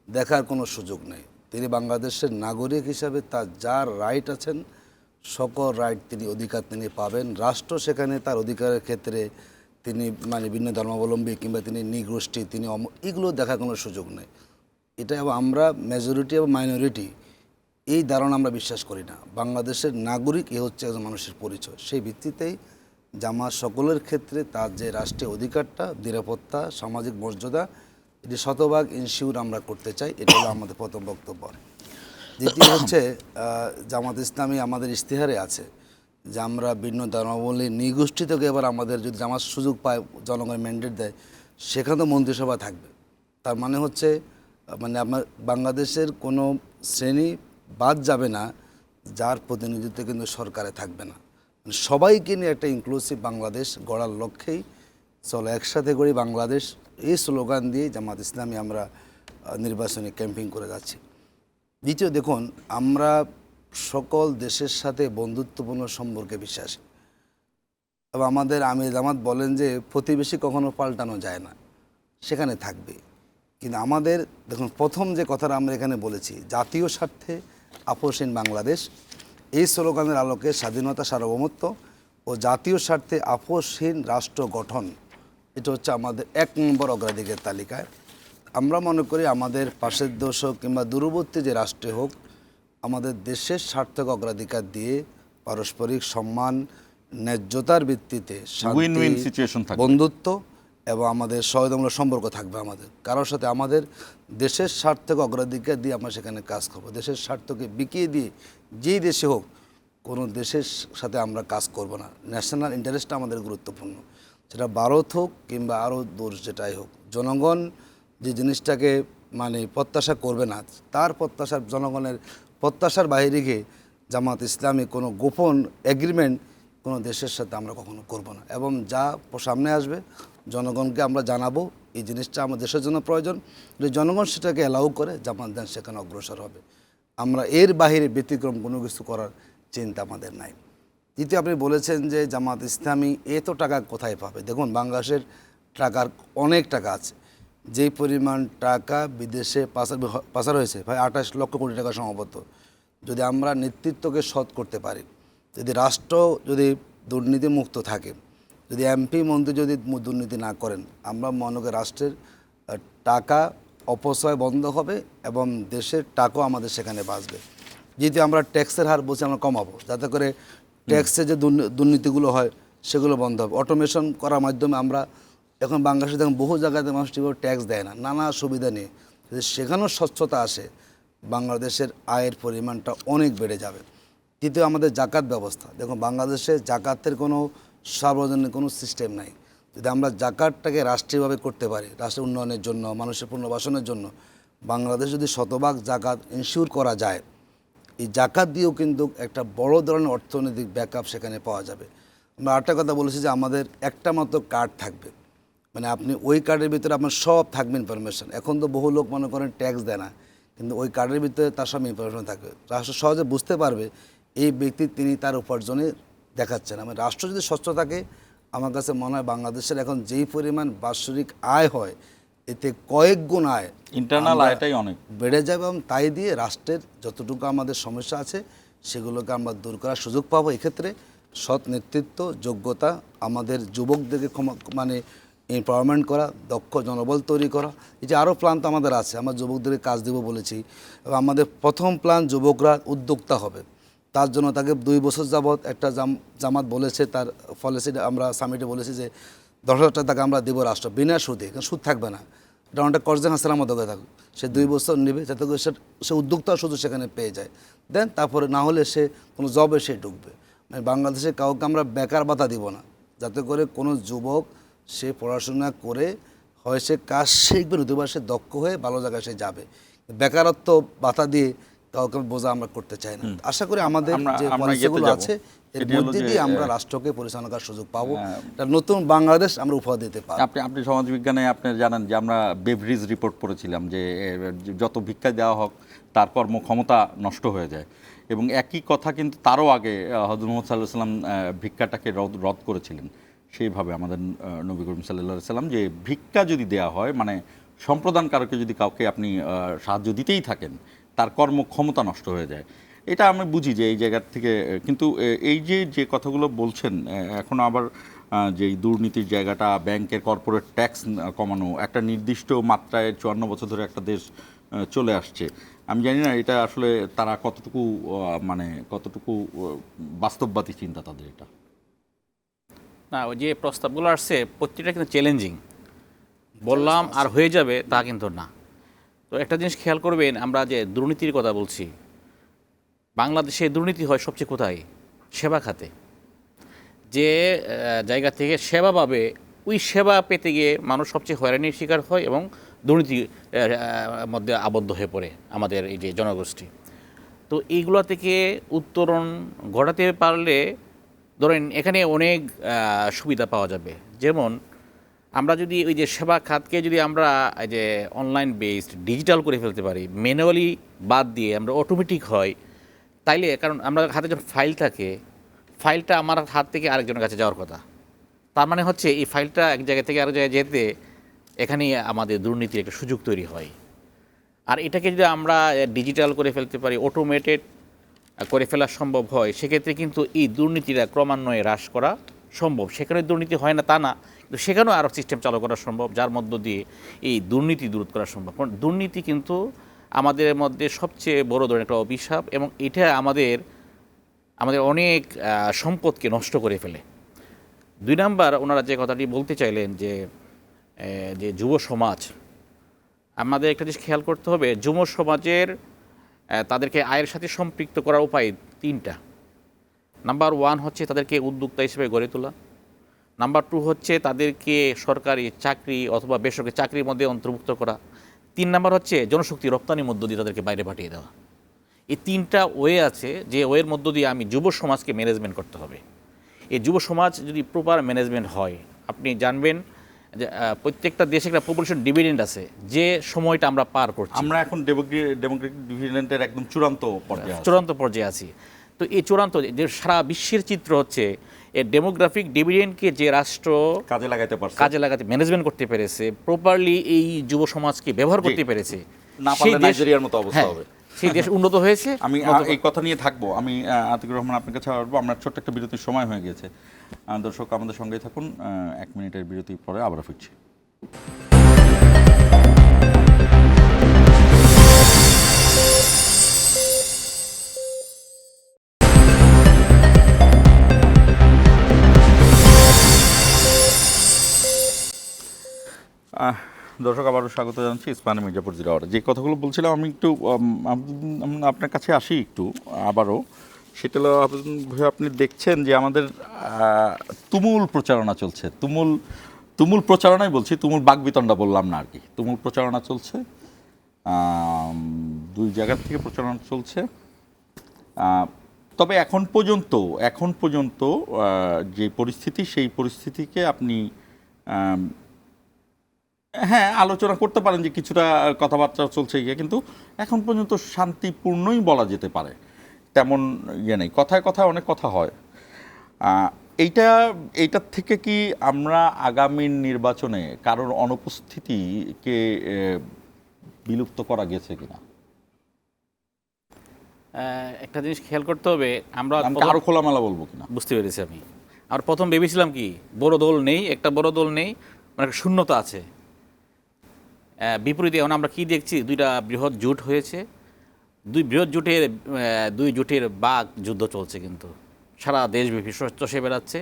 দেখার কোনো সুযোগ নেই। তিনি বাংলাদেশের নাগরিক হিসাবে তার যার রাইট আছেন সকল রাইট তিনি অধিকার তিনি পাবেন। রাষ্ট্র সেখানে তার অধিকারের ক্ষেত্রে তিনি মানে ভিন্ন ধর্মাবলম্বী কিংবা তিনি নিগোষ্ঠী তিনি এগুলো দেখার কোনো সুযোগ নেই। এটা আমরা মেজরিটি এবং মাইনরিটি এই ধারণা আমরা বিশ্বাস করি না। বাংলাদেশের নাগরিক এ হচ্ছে একজন মানুষের পরিচয়। সেই ভিত্তিতেই জামাত সকলের ক্ষেত্রে তার যে রাষ্ট্রীয় অধিকারটা, নিরাপত্তা, সামাজিক মর্যাদা এটি শতভাগ ইনশিওর আমরা করতে চাই। এটা হলো আমাদের প্রথম বক্তব্য। দ্বিতীয় হচ্ছে জামাত ইসলামী আমাদের ইশতেহারে আছে যে আমরা ভিন্ন ধর্মাবলম্বী নিগোষ্ঠী থেকে এবার আমাদের যদি জামাত সুযোগ পায়, জনগণের ম্যান্ডেট দেয়, সেখানে তো মন্ত্রিসভা থাকবে। তার মানে হচ্ছে মানে আপনার বাংলাদেশের কোনো শ্রেণী বাদ যাবে না যার প্রতিনিধিত্ব কিন্তু সরকারে থাকবে না। মানে সবাইকে নিয়ে একটা ইনক্লুসিভ বাংলাদেশ গড়ার লক্ষ্যেই চলো একসাথে গড়ি বাংলাদেশ এই স্লোগান দিয়ে জামাত ইসলামী আমরা নির্বাচনী ক্যাম্পিং করে যাচ্ছি। দ্বিতীয় দেখুন আমরা সকল দেশের সাথে বন্ধুত্বপূর্ণ সম্পর্কে বিশ্বাসী এবং আমাদের আমির জামাত বলেন যে প্রতিবেশী কখনো পাল্টানো যায় না, সেখানে থাকবে। কিন্তু আমাদের দেখুন প্রথম যে কথাটা আমরা এখানে বলেছি জাতীয় স্বার্থে আপোষহীন বাংলাদেশ, এই স্লোগানের আলোকে স্বাধীনতা, সার্বভৌমত্ব ও জাতীয় স্বার্থে আপোষহীন রাষ্ট্র গঠন, এটা হচ্ছে আমাদের 1 নম্বর অগ্রাধিকার তালিকায়। আমরা মনে করি আমাদের পাশের দেশ হোক কিংবা দূরবর্তী যে রাষ্ট্রে হোক, আমাদের দেশের স্বার্থক অগ্রাধিকার দিয়ে পারস্পরিক সম্মান, ন্যায্যতার ভিত্তিতে Win-win situation থাকবে। বন্ধুত্ব এবং আমাদের সহযোগিতামূলক সম্পর্ক থাকবে। আমাদের কারোর সাথে আমাদের দেশের স্বার্থকে অগ্রাধিকার দিয়ে আমরা সেখানে কাজ করব। দেশের স্বার্থকে বিকিয়ে দিয়ে যেই দেশে হোক কোনো দেশের সাথে আমরা কাজ করব না। ন্যাশনাল ইন্টারেস্টটা আমাদের গুরুত্বপূর্ণ, সেটা ভারত হোক কিংবা আরও দূর যেটাই হোক। জনগণ যে জিনিসটাকে মানে প্রত্যাশা করবে না, তার প্রত্যাশার জনগণের প্রত্যাশার বাইরে গিয়ে জামাত ইসলামী কোনো গোপন এগ্রিমেন্ট কোনো দেশের সাথে আমরা কখনো করব না। এবং যা সামনে আসবে জনগণকে আমরা জানাবো এই জিনিসটা আমার দেশের জন্য প্রয়োজন, যদি জনগণ সেটাকে অ্যালাউ করে জামাত দেন সেখানে অগ্রসর হবে। আমরা এর বাইরে ব্যতিক্রম কোনো কিছু করার চিন্তা আমাদের নাই। দ্বিতীয় আপনি বলেছেন যে জামাত ইসলামী এত টাকা কোথায় পাবে। দেখুন বাংলাদেশের টাকার অনেক টাকা আছে, যেই পরিমাণ টাকা বিদেশে পাচার হয়েছে প্রায় 28 লক্ষ কোটি টাকা সম্ভবত। যদি আমরা নেতৃত্বকে সৎ করতে পারি, যদি রাষ্ট্র যদি দুর্নীতিমুক্ত থাকে, যদি এমপি মন্ত্রী যদি দুর্নীতি না করেন, আমরা মনে করি রাষ্ট্রের টাকা অপচয় বন্ধ হবে এবং দেশের টাকাও আমাদের সেখানে বাঁচবে। যেহেতু আমরা ট্যাক্সের হার বলছি আমরা কমাবো, যাতে করে ট্যাক্সে যে দুর্নীতিগুলো হয় সেগুলো বন্ধ হবে। অটোমেশন করার মাধ্যমে আমরা এখন বাংলাদেশে দেখুন বহু জায়গাতে মানুষ ঠিকভাবে ট্যাক্স দেয় না, নানা সুবিধা নিয়ে। যদি সেখানেও স্বচ্ছতা আসে, বাংলাদেশের আয়ের পরিমাণটা অনেক বেড়ে যাবে। তৃতীয় আমাদের জাকাত ব্যবস্থা। দেখুন বাংলাদেশে জাকাতের কোনো সার্বজনীন কোনো সিস্টেম নাই। যদি আমরা জাকাতটাকে রাষ্ট্রীয়ভাবে করতে পারি, রাষ্ট্রের উন্নয়নের জন্য, মানুষের পুনর্বাসনের জন্য, বাংলাদেশ যদি শতভাগ জাকাত ইনশিওর করা যায়, এই জাকাত দিয়েও কিন্তু একটা বড় ধরনের অর্থনৈতিক ব্যাকআপ সেখানে পাওয়া যাবে। আমরা আরেকটা কথা বলেছি যে আমাদের একটা মাত্র কার্ড থাকবে, মানে আপনি ওই কার্ডের ভিতরে আপনার সব থাকবে ইনফরমেশন। এখন তো বহু লোক মনে করেন ট্যাক্স দেয় না, কিন্তু ওই কার্ডের ভিতরে তার সব ইনফরমেশন থাকবে। রাষ্ট্র সহজে বুঝতে পারবে এই ব্যক্তি তিনি তার উপার্জনে দেখাচ্ছেন। আমি রাষ্ট্র যদি স্বচ্ছ থাকে, আমার কাছে মনে হয় বাংলাদেশের এখন যেই পরিমাণ বাৎসরিক আয় হয় এতে কয়েক গুণ আয়, ইন্টারনাল আয়টাই অনেক বেড়ে যাবে এবং তাই দিয়ে রাষ্ট্রের যতটুকু আমাদের সমস্যা আছে সেগুলোকে আমরা দূর করার সুযোগ পাবো। এক্ষেত্রে সৎ নেতৃত্ব, যোগ্যতা, আমাদের যুবকদেরকে মানে এমপাওয়ারমেন্ট করা, দক্ষ জনবল তৈরি করা, এই যে আরও প্ল্যান তো আমাদের আছে। আমরা যুবকদেরকে কাজ দেবো বলেছি এবং আমাদের প্রথম প্ল্যান যুবকরা উদ্যোক্তা হবে। তার জন্য তাকে 2 বছর যাবৎ একটা জামাত বলেছে, তার ফলে সেটা আমরা সামিটে বলেছি যে 10,000 টাকা আমরা দেবো রাষ্ট্র বিনা সুদে, কারণ সুদ থাকবে না, এটা অনেকটা কর্জে হাসালার মতো হয়ে থাকবে। সে 2 বছর নেবে যাতে করে সে উদ্যোক্তা শুধু সেখানে পেয়ে যায়, দেন তারপরে না হলে সে কোনো জবে সে ঢুকবে। মানে বাংলাদেশে কাউকে আমরা বেকার ভাতা দিব না, যাতে করে কোনো যুবক সে পড়াশোনা করে হয় সে কাজ শিখবে, নতুবা সে দক্ষ হয়ে ভালো জায়গায় সে যাবে। বেকারত্ব ভাতা দিয়ে কাউকে বোঝা আমরা করতে চাই না। আশা করি আমাদের আমরা- যে আমরা পলিসিগুলো ইয়েতে যাবো। আছে এর এটি হলো মধ্যে যে, দিয়ে আমরা রাষ্ট্রকে পরিচালনা করার সুযোগ পাবো, একটা নতুন বাংলাদেশ আমরা উপহার দিতে পারবো। আপনি সমাজবিজ্ঞানে আপনি জানেন যে আমরা বেভরিজ রিপোর্ট পড়েছিলাম যে যত ভিক্ষা দেওয়া হোক তার কর্মক্ষমতা নষ্ট হয়ে যায়, এবং একই কথা কিন্তু তারও আগে হযরত মুহাম্মদ সাল্লাল্লাহু আলাইহি ওয়াসাল্লাম ভিক্ষাটাকে রদ করেছিলেন। সেইভাবে আমাদের নবী করিম সাল্লাল্লাহু আলাইহি ওয়াসাল্লাম যে ভিক্ষা যদি দেওয়া হয়, মানে সম্প্রদানকারকে যদি কাউকে আপনি সাহায্য দিতেই থাকেন, তার কর্মক্ষমতা নষ্ট হয়ে যায়। এটা আমি বুঝি যে এই জায়গার থেকে, কিন্তু এই যে কথাগুলো বলছেন, এখন আবার যে এই দুর্নীতির জায়গাটা, ব্যাংকের কর্পোরেট ট্যাক্স কমানো, একটা নির্দিষ্ট মাত্রায় 54 বছর ধরে একটা দেশ চলে আসছে। আমি জানি না এটা আসলে তারা কতটুকু কতটুকু বাস্তববাদী চিন্তা তাদের এটা। না, ওই যে প্রস্তাবগুলো আসছে প্রত্যেকটা কিন্তু চ্যালেঞ্জিং, বললাম আর হয়ে যাবে তা কিন্তু না। তো একটা জিনিস খেয়াল করবেন, আমরা যে দুর্নীতির কথা বলছি, বাংলাদেশে দুর্নীতি হয় সবচেয়ে কোথায়? সেবা খাতে। যে জায়গা থেকে সেবা পাবে, ওই সেবা পেতে গিয়ে মানুষ সবচেয়ে হয়রানির শিকার হয় এবং দুর্নীতির মধ্যে আবদ্ধ হয়ে পড়ে আমাদের এই যে জনগোষ্ঠী। তো এইগুলো থেকে উত্তরণ ঘটাতে পারলে ধরেন এখানে অনেক সুবিধা পাওয়া যাবে। যেমন আমরা যদি ওই যে সেবা খাতকে যদি আমরা এই যে অনলাইন বেসড ডিজিটাল করে ফেলতে পারি, ম্যানুয়ালি বাদ দিয়ে আমরা অটোমেটিক হয়, তাইলে, কারণ আমরা হাতে যখন ফাইল থাকে, ফাইলটা আমার হাত থেকে আরেকজনের কাছে যাওয়ার কথা, তার মানে হচ্ছে এই ফাইলটা এক জায়গা থেকে আরেক জায়গায় যেতে এখানেই আমাদের দুর্নীতির একটা সুযোগ তৈরি হয়। আর এটাকে যদি আমরা ডিজিটাল করে ফেলতে পারি, অটোমেটেড করে ফেলা সম্ভব হয়, সেক্ষেত্রে কিন্তু এই দুর্নীতিটা ক্রমান্বয়ে হ্রাস করা সম্ভব। সেখানে দুর্নীতি হয় না তা না, কিন্তু সেখানেও আরও সিস্টেম চালু করা সম্ভব, যার মধ্য দিয়ে এই দুর্নীতি দূর করা সম্ভব। কারণ দুর্নীতি কিন্তু আমাদের মধ্যে সবচেয়ে বড় ধরনের একটা অভিশাপ, এবং এটা আমাদের অনেক সম্পদকে নষ্ট করে ফেলে। 2 নাম্বার, ওনারা যে কথাটি বলতে চাইলেন যে যুব সমাজ, আমাদের একটা জিনিস খেয়াল করতে হবে, যুব সমাজের তাদেরকে আয়ের সাথে সম্পৃক্ত করার উপায় 3টা। নাম্বার 1 হচ্ছে তাদেরকে উদ্যোক্তা হিসেবে গড়ে তোলা। নাম্বার 2 হচ্ছে তাদেরকে সরকারি চাকরি অথবা বেসরকারি চাকরির মধ্যে অন্তর্ভুক্ত করা। 3 নাম্বার হচ্ছে জনশক্তি রপ্তানির মধ্য দিয়ে তাদেরকে বাইরে পাঠিয়ে দেওয়া। এই 3টা ওয়ে আছে, যে ওয়ের মধ্য দিয়ে আমি যুব সমাজকে ম্যানেজমেন্ট করতে হবে। এই যুব সমাজ যদি প্রপার ম্যানেজমেন্ট হয়, আপনি জানবেন যে প্রত্যেকটা দেশে একটা পপুলেশন ডিভিডেন্ড আছে, যে সময়টা আমরা পার করছি, আমরা এখন ডেমোক্রেটিক ডিভিডেন্ডের একদম চূড়ান্ত পর্যায়ে আছি। তো এই চূড়ান্ত যে সারা বিশ্বের চিত্র হচ্ছে, এই ডেমোগ্রাফিক ডিভিডেন্ডকে যে রাষ্ট্র কাজে লাগাতে ম্যানেজমেন্ট করতে পেরেছে, প্রপারলি এই যুব সমাজকে ব্যবহার করতে পেরেছে, না পারলে নাইজেরিয়ার মতো অবস্থা হবে। সেই দেশ উন্নত হয়েছে। আমি এই কথা নিয়ে থাকবো, আমি আতিকুর রহমান আপনার কাছে আসবো। আমরা ছোট্ট একটা বিরতির সময় হয়ে গেছে, দর্শক আমাদের সঙ্গেই থাকুন। 1 মিনিটের বিরতির পরে আবার ফিরছি। দর্শক আবারও স্বাগত জানাচ্ছি ইস্পাহানি মির্জাপুর জিরাওয়ার। যে কথাগুলো বলছিলাম, আমি একটু আপনার কাছে আসি একটু আবারও। সেটা হলো, আপনি দেখছেন যে আমাদের তুমুল প্রচারণা চলছে, তুমুল প্রচারণাই বলছি, তুমুল বাকবিতণ্ডা বললাম না আর কি, তুমুল প্রচারণা চলছে। 2 জায়গা থেকে প্রচারণা চলছে। তবে এখন পর্যন্ত যে পরিস্থিতি, সেই পরিস্থিতিকে আপনি হ্যাঁ আলোচনা করতে পারেন যে কিছুটা কথাবার্তা চলছে গিয়ে, কিন্তু এখন পর্যন্ত শান্তিপূর্ণই বলা যেতে পারে, তেমন ইয়ে নেই। কথায় কথায় অনেক কথা হয়। এইটার থেকে কি আমরা আগামী নির্বাচনে কারোর অনুপস্থিতিকে বিলুপ্ত করা গেছে কিনা? একটা জিনিস খেয়াল করতে হবে, আমরা আরো খোলামেলা বলবো কিনা বুঝতে পেরেছি। আমি আর প্রথম ভেবেছিলাম কি বড় দল নেই, একটা বড় দল নেই, মানে একটা শূন্যতা আছে। বিপরীতে এখন আমরা কি দেখছি, 2টা বৃহৎ জোট হয়েছে, 2 বৃহৎ জোটের বাক যুদ্ধ চলছে, কিন্তু সারা দেশব্যাপী চষে বেড়াচ্ছে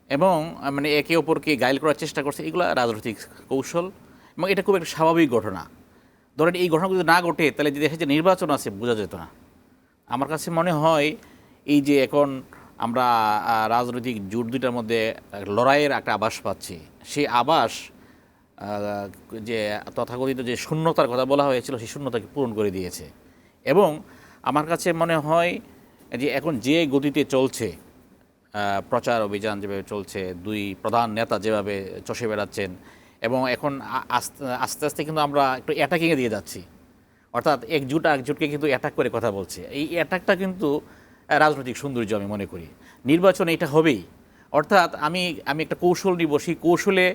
এবং মানে একে অপরকে গাইল করার চেষ্টা করছে। এগুলো রাজনৈতিক কৌশল এবং এটা খুব একটা স্বাভাবিক ঘটনা। ধরেন এই ঘটনাগুলো যদি না ঘটে, তাহলে যে দেখে যে নির্বাচন আছে বোঝা যেত না। আমার কাছে মনে হয় এই যে এখন আমরা রাজনৈতিক জোট 2টার মধ্যে লড়াইয়ের একটা আভাস পাচ্ছি, সেই আভাস যে তথাকথিত যে শূন্যতার কথা বলা হয়েছিল, সেই শূন্যতাকে পূরণ করে দিয়েছে। এবং আমার কাছে মনে হয় যে এখন যে গতিতে চলছে প্রচার অভিযান যেভাবে চলছে, দুই প্রধান নেতা যেভাবে চষে বেড়াচ্ছেন, এবং এখন আস্তে আস্তে আস্তে কিন্তু আমরা একটু অ্যাটাকিংয়ে দিয়ে যাচ্ছি, অর্থাৎ একজোটকে কিন্তু অ্যাটাক করে কথা বলছে। এই অ্যাটাকটা কিন্তু রাজনৈতিক সৌন্দর্য আমি মনে করি। নির্বাচনে এটা হবেই, অর্থাৎ আমি একটা কৌশল নিব, সেই কৌশলে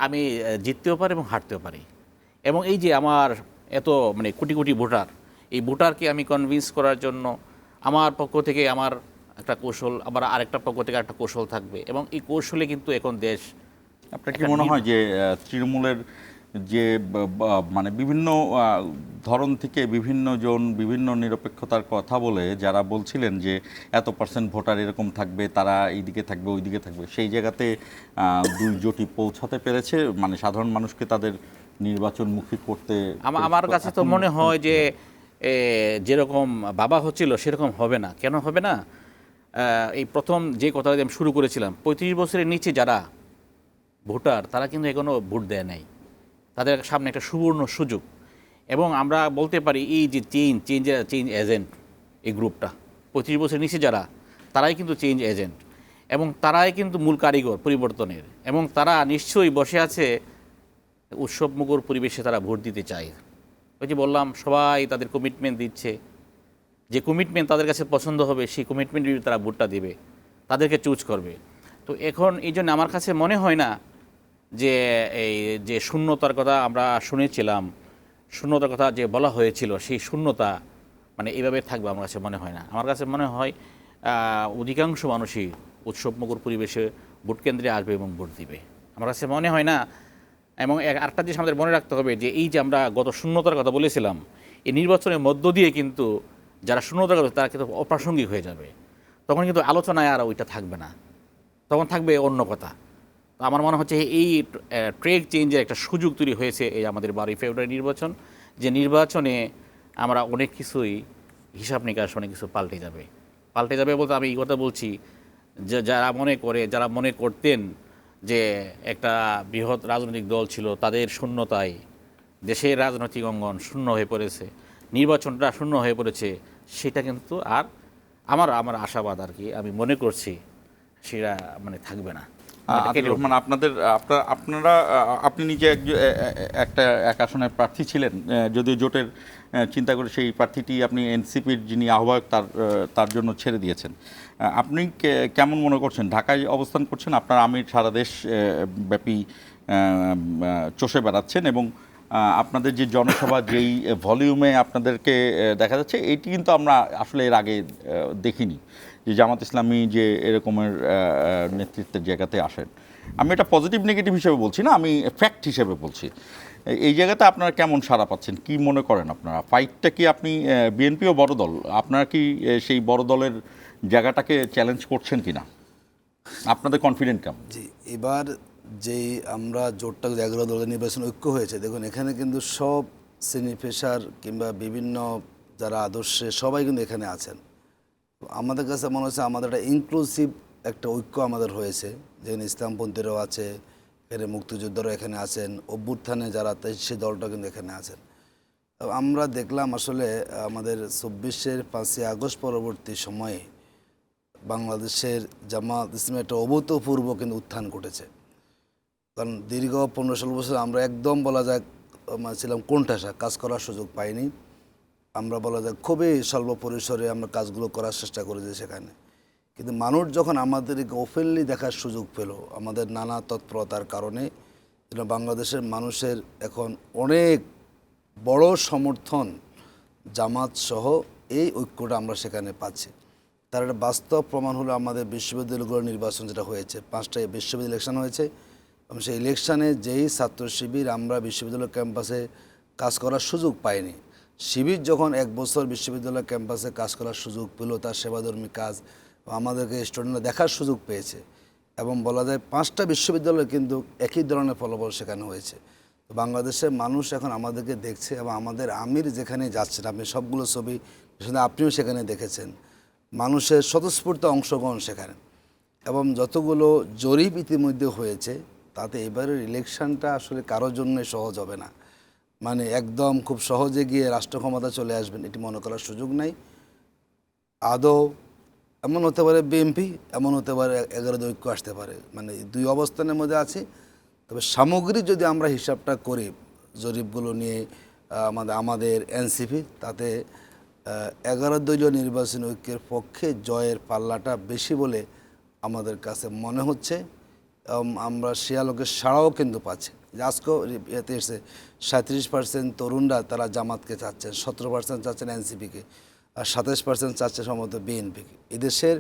আমি জিততেও পারি এবং হারতেও পারি। এবং এই যে আমার এত মানে কোটি কোটি ভোটার, এই ভোটারকে আমি কনভিন্স করার জন্য আমার পক্ষ থেকে আমার একটা কৌশল, আবার আরেকটা পক্ষ থেকে একটা কৌশল থাকবে, এবং এই কৌশলে কিন্তু এখন দেশ। আপনার কি মনে হয় যে তৃণমূলের যে মানে বিভিন্ন ধরন থেকে বিভিন্ন জন বিভিন্ন নিরপেক্ষতার কথা বলে যারা বলছিলেন যে এত পার্সেন্ট ভোটার এরকম থাকবে, তারা এইদিকে থাকবে ওইদিকে থাকবে, সেই জায়গাতে দুই জোটই পৌঁছাতে পেরেছে, মানে সাধারণ মানুষকে তাদের নির্বাচনমুখী করতে? আমার কাছে তো মনে হয় যে যেরকম বাবা হচ্ছিল সেরকম হবে না। কেন হবে না? এই প্রথম যে কথাটা আমি শুরু করেছিলাম, 35 বছরের নিচে যারা ভোটার তারা কিন্তু এখনও ভোট দেয় নাই, তাদের সামনে একটা সুবর্ণ সুযোগ। এবং আমরা বলতে পারি এই যে চেঞ্জ এজেন্ট, এই গ্রুপটা 35 বছরের নিচে যারা, তারাই কিন্তু চেঞ্জ এজেন্ট, এবং তারাই কিন্তু মূল কারিগর পরিবর্তনের, এবং তারা নিশ্চয়ই বসে আছে উৎসবমুখর পরিবেশে, তারা ভোট দিতে চায়। ওই যে বললাম, সবাই তাদের কমিটমেন্ট দিচ্ছে, যে কমিটমেন্ট তাদের কাছে পছন্দ হবে সেই কমিটমেন্ট তারা ভোটটা দেবে, তাদেরকে চুজ করবে। তো এখন এই জন্য আমার কাছে মনে হয় না যে এই যে শূন্যতার কথা আমরা শুনেছিলাম, শূন্যতার কথা যে বলা হয়েছিল, সেই শূন্যতা মানে এইভাবে থাকবে আমার কাছে মনে হয় না। আমার কাছে মনে হয় অধিকাংশ মানুষই উৎসবমুখর পরিবেশে ভোট কেন্দ্রে আসবে এবং ভোট দিবে, আমার কাছে মনে হয় না। এবং আরেকটা জিনিস আমাদের মনে রাখতে হবে যে এই যে আমরা গত শূন্যতার কথা বলেছিলাম, এই নির্বাচনের মধ্য দিয়ে কিন্তু যারা শূন্যতার কথা তারা কিন্তু অপ্রাসঙ্গিক হয়ে যাবে, তখন কিন্তু আলোচনায় আর ওইটা থাকবে না, তখন থাকবে অন্য কথা। তো আমার মনে হচ্ছে এই ট্রেক চেঞ্জের একটা সুযোগ তৈরি হয়েছে এই আমাদের 12 ফেব্রুয়ারি নির্বাচন, যে নির্বাচনে আমরা অনেক কিছুই হিসাব নিকাশ অনেক কিছু পাল্টে যাবে বলতে আমি এই কথা বলছি যে যারা মনে করতেন যে একটা বৃহৎ রাজনৈতিক দল ছিল, তাদের শূন্যতায় দেশের রাজনৈতিক অঙ্গন শূন্য হয়ে পড়েছে, নির্বাচনটা শূন্য হয়ে পড়েছে, সেটা কিন্তু আর আমার আশাবাদ আর কি, আমি মনে করছি সেটা মানে থাকবে না। মানে আপনারা আপনি নিজে এক আসনের প্রার্থী ছিলেন, যদিও জোটের চিন্তা করে সেই প্রার্থীটি আপনি এনসিপির যিনি আহ্বায়ক তার জন্য ছেড়ে দিয়েছেন। আপনি কেমন মনে করছেন? ঢাকায় অবস্থান করছেন, আপনার আমির সারা দেশ ব্যাপী চষে বেড়াচ্ছেন, এবং আপনাদের যে জনসভা যেই ভলিউমে আপনাদেরকে দেখা যাচ্ছে, এটি কিন্তু আমরা আসলে এর আগে দেখিনি যে জামাত ইসলামী যে এরকমের নেতৃত্বের জায়গাতে আসেন। আমি এটা পজিটিভ নেগেটিভ হিসেবে বলছি না, আমি ফ্যাক্ট হিসেবে বলছি। এই জায়গাতে আপনারা কেমন সাড়া পাচ্ছেন, কি মনে করেন আপনারা? ফাইটটা কি আপনি, বিএনপিও বড় দল, আপনারা কি সেই বড় দলের জায়গাটাকে চ্যালেঞ্জ করছেন কিনা? আপনাদের কনফিডেন্ট কেমন? জি, এবার যেই আমরা জোটটা 11 দলের নির্বাচন ঐক্য হয়েছে, দেখুন এখানে কিন্তু সব শ্রেণী পেশার কিংবা বিভিন্ন যারা আদর্শে সবাই কিন্তু এখানে আছেন। আমাদের কাছে মনে হচ্ছে আমাদের একটা ইনক্লুসিভ একটা ঐক্য আমাদের হয়েছে, যেখানে ইসলামপন্থীরাও আছে, এখানে মুক্তিযোদ্ধারাও এখানে আছেন, অভ্যুত্থানে যারা সে দলটা কিন্তু এখানে আছেন। আমরা দেখলাম আসলে আমাদের 24-এর 5ই আগস্ট পরবর্তী সময়ে বাংলাদেশের জামাত ইসলামের একটা অভূতপূর্ব কিন্তু উত্থান ঘটেছে। কারণ দীর্ঘ 15-16 বছর আমরা একদম বলা যায় ছিলাম কোণঠাসা, কাজ করার সুযোগ পাইনি। আমরা বলা যায় খুবই স্বল্প পরিসরে আমরা কাজগুলো করার চেষ্টা করেছি সেখানে। কিন্তু মানুষ যখন আমাদেরকে ওপেনলি দেখার সুযোগ পেল, আমাদের নানা তৎপরতার কারণে বাংলাদেশের মানুষের এখন অনেক বড় সমর্থন জামাত সহ এই ঐক্যটা আমরা সেখানে পাচ্ছি। তার একটা বাস্তব প্রমাণ হলো আমাদের বিশ্ববিদ্যালয়গুলোর নির্বাচন যেটা হয়েছে, 5টা বিশ্ববিদ্যালয় ইলেকশন হয়েছে, এবং সেই ইলেকশানে যেই ছাত্র শিবির আমরা বিশ্ববিদ্যালয় ক্যাম্পাসে কাজ করার সুযোগ পাইনি, শিবির যখন 1 বছর বিশ্ববিদ্যালয় ক্যাম্পাসে কাজ করার সুযোগ পেল, তার সেবাধর্মী কাজ আমাদেরকে স্টুডেন্টরা দেখার সুযোগ পেয়েছে, এবং বলা যায় 5টা বিশ্ববিদ্যালয়ে কিন্তু একই ধরনের ফলাফল সেখানে হয়েছে। তো বাংলাদেশের মানুষ এখন আমাদেরকে দেখছে, এবং আমাদের আমির যেখানে যাচ্ছেন, আপনি সবগুলো ছবি আপনিও সেখানে দেখেছেন, মানুষের স্বতঃস্ফূর্ত অংশগ্রহণ সেখানে, এবং যতগুলো জরিপ ইতিমধ্যে হয়েছে তাতে এবারের ইলেকশনটা আসলে কারোর জন্য সহজ হবে না। মানে একদম খুব সহজে গিয়ে রাষ্ট্র ক্ষমতা চলে আসবেন এটি মনে করার সুযোগ নাই। আদৌ এমন হতে পারে বিএনপি, এমন হতে পারে 11 ঐক্য আসতে পারে, মানে দুই অবস্থানের মধ্যে আছে। তবে সামগ্রিক যদি আমরা হিসাবটা করি জরিপগুলো নিয়ে আমাদের এনসিপি, তাতে 11 দলীয় নির্বাচনী ঐক্যের পক্ষে জয়ের পাল্লাটা বেশি বলে আমাদের কাছে মনে হচ্ছে। আমরা সে আলোকে সাড়াও কিন্তু পাচ্ছি। আজকেও এতে এসে 37% তরুণরা তারা জামাতকে চাচ্ছেন, 17% চাচ্ছেন এনসিপিকে, আর 27% চাচ্ছে সম্ভবত বিএনপিকে। এদেশের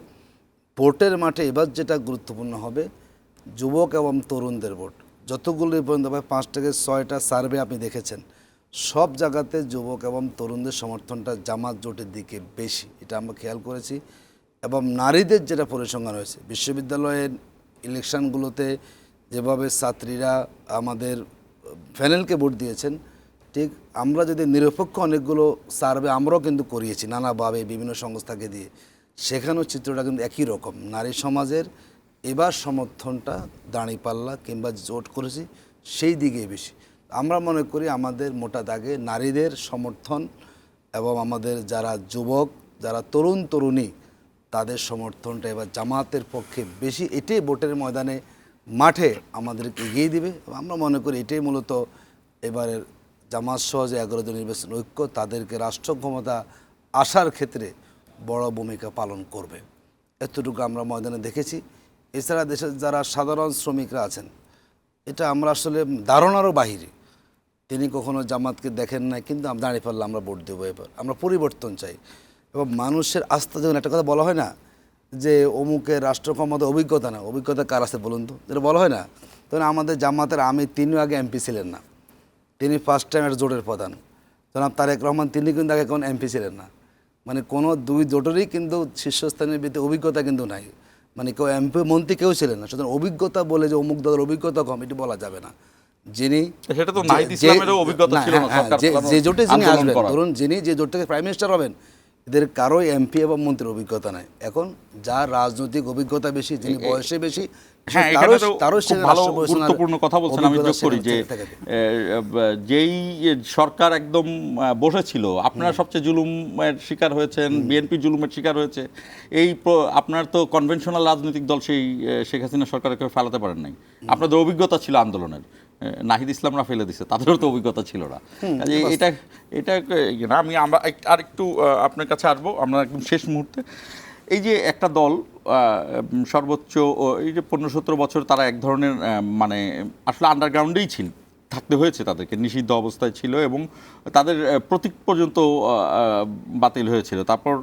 ভোটের মাঠে এবার যেটা গুরুত্বপূর্ণ হবে যুবক এবং তরুণদের ভোট। যতগুলো পর্যন্ত 5 থেকে 6টা সার্ভে আপনি দেখেছেন, সব জায়গাতে যুবক এবং তরুণদের সমর্থনটা জামাত জোটের দিকে বেশি, এটা আমরা খেয়াল করেছি। এবং নারীদের যেটা পরিসংখ্যান হয়েছে বিশ্ববিদ্যালয়ের ইলেকশনগুলোতে যেভাবে ছাত্রীরা আমাদের প্যানেলকে ভোট দিয়েছেন, ঠিক আমরা যদি নিরপেক্ষ অনেকগুলো সার্ভে আমরাও কিন্তু করিয়েছি নানাভাবে বিভিন্ন সংস্থাকে দিয়ে, সেখানেও চিত্রটা কিন্তু একই রকম। নারী সমাজের এবার সমর্থনটা দাঁড়িপাল্লা কিংবা জোট করেছি সেই দিকেই বেশি। আমরা মনে করি আমাদের মোটা দাগে নারীদের সমর্থন এবং আমাদের যারা যুবক, যারা তরুণ তরুণী, তাদের সমর্থনটা এবার জামাতের পক্ষে বেশি। এটাই ভোটের ময়দানে মাঠে আমাদেরকে এগিয়ে দিবে। আমরা মনে করি এটাই মূলত এবারের জামাত সহ যে 11 দলীয় নির্বাচন ঐক্য তাদেরকে রাষ্ট্র ক্ষমতা আসার ক্ষেত্রে বড় ভূমিকা পালন করবে, এতটুকু আমরা ময়দানে দেখেছি। এছাড়া দেশের যারা সাধারণ শ্রমিকরা আছেন, এটা আমরা আসলে ধারণারও বাহিরে। তিনি কখনো জামাতকে দেখেন নাই, কিন্তু আমরা দাঁড়িয়ে পারলে আমরা ভোট দেবো। এবার আমরা পরিবর্তন চাই এবং মানুষের আস্থা। যেমন একটা কথা বলা হয় না যে অমুকের রাষ্ট্র ক্ষমতা অভিজ্ঞতা না, অভিজ্ঞতা কার আছে বলুন তো, যেটা বলা হয় না। তখন আমাদের জামাতের আমির তিনিও আগে এমপি ছিলেন না, তিনি ফার্স্ট টাইম একটা জোটের প্রধান। জনাব তারেক রহমান তিনি কিন্তু আগে কোনো এমপি ছিলেন না। মানে কোনো দুই জোটেরই কিন্তু শীর্ষস্থানের ভিত্তিতে অভিজ্ঞতা কিন্তু নাই। মানে কেউ এমপি মন্ত্রী কেউ ছিলেন না। সুতরাং অভিজ্ঞতা বলে যে অমুক দলের অভিজ্ঞতা কম এটি বলা যাবে না। যিনি সেটা তো নাহিদ ইসলামেরও অভিজ্ঞতা ছিল না সরকার যে জোটে যিনি আন্দোলন আসবেন, করার। ধরুন যিনি যে জোট থেকে প্রাইম মিনিস্টার হবেন, এদের কারোই এমপি এবং মন্ত্রীর অভিজ্ঞতা নাই। এখন যার রাজনৈতিক অভিজ্ঞতা বেশি, যিনি বয়সে বেশি, হ্যাঁ, এখানে তো খুব ভালো গুরুত্বপূর্ণ কথা বলছেন। আমি যোগ করি যে যেই সরকার একদম বসেছিল, আপনারা সবচেয়ে জুলুমের শিকার হয়েছেন, বিএনপি জুলুমের শিকার হয়েছে। আপনার তো কনভেনশনাল রাজনৈতিক দল সেই শেখ হাসিনা সরকারকে ফেলাতে পারেন নাই। আপনাদের অভিজ্ঞতা ছিল আন্দোলনের, নাহিদ ইসলামরা ফেলে দিছে, তাদেরও তো অভিজ্ঞতা ছিল না। এটা এটা আমি আমরা আর একটু আপনার কাছে আসবো আমরা একদম শেষ মুহূর্তে। এই যে একটা দল সর্বোচ্চ এই যে 15-17 বছর তারা এক ধরনের মানে আসলে আন্ডারগ্রাউন্ডেই ছিল, থাকতে হয়েছে, তাদেরকে নিষিদ্ধ অবস্থায় ছিল এবং তাদের প্রতীক পর্যন্ত বাতিল হয়েছিল। তারপর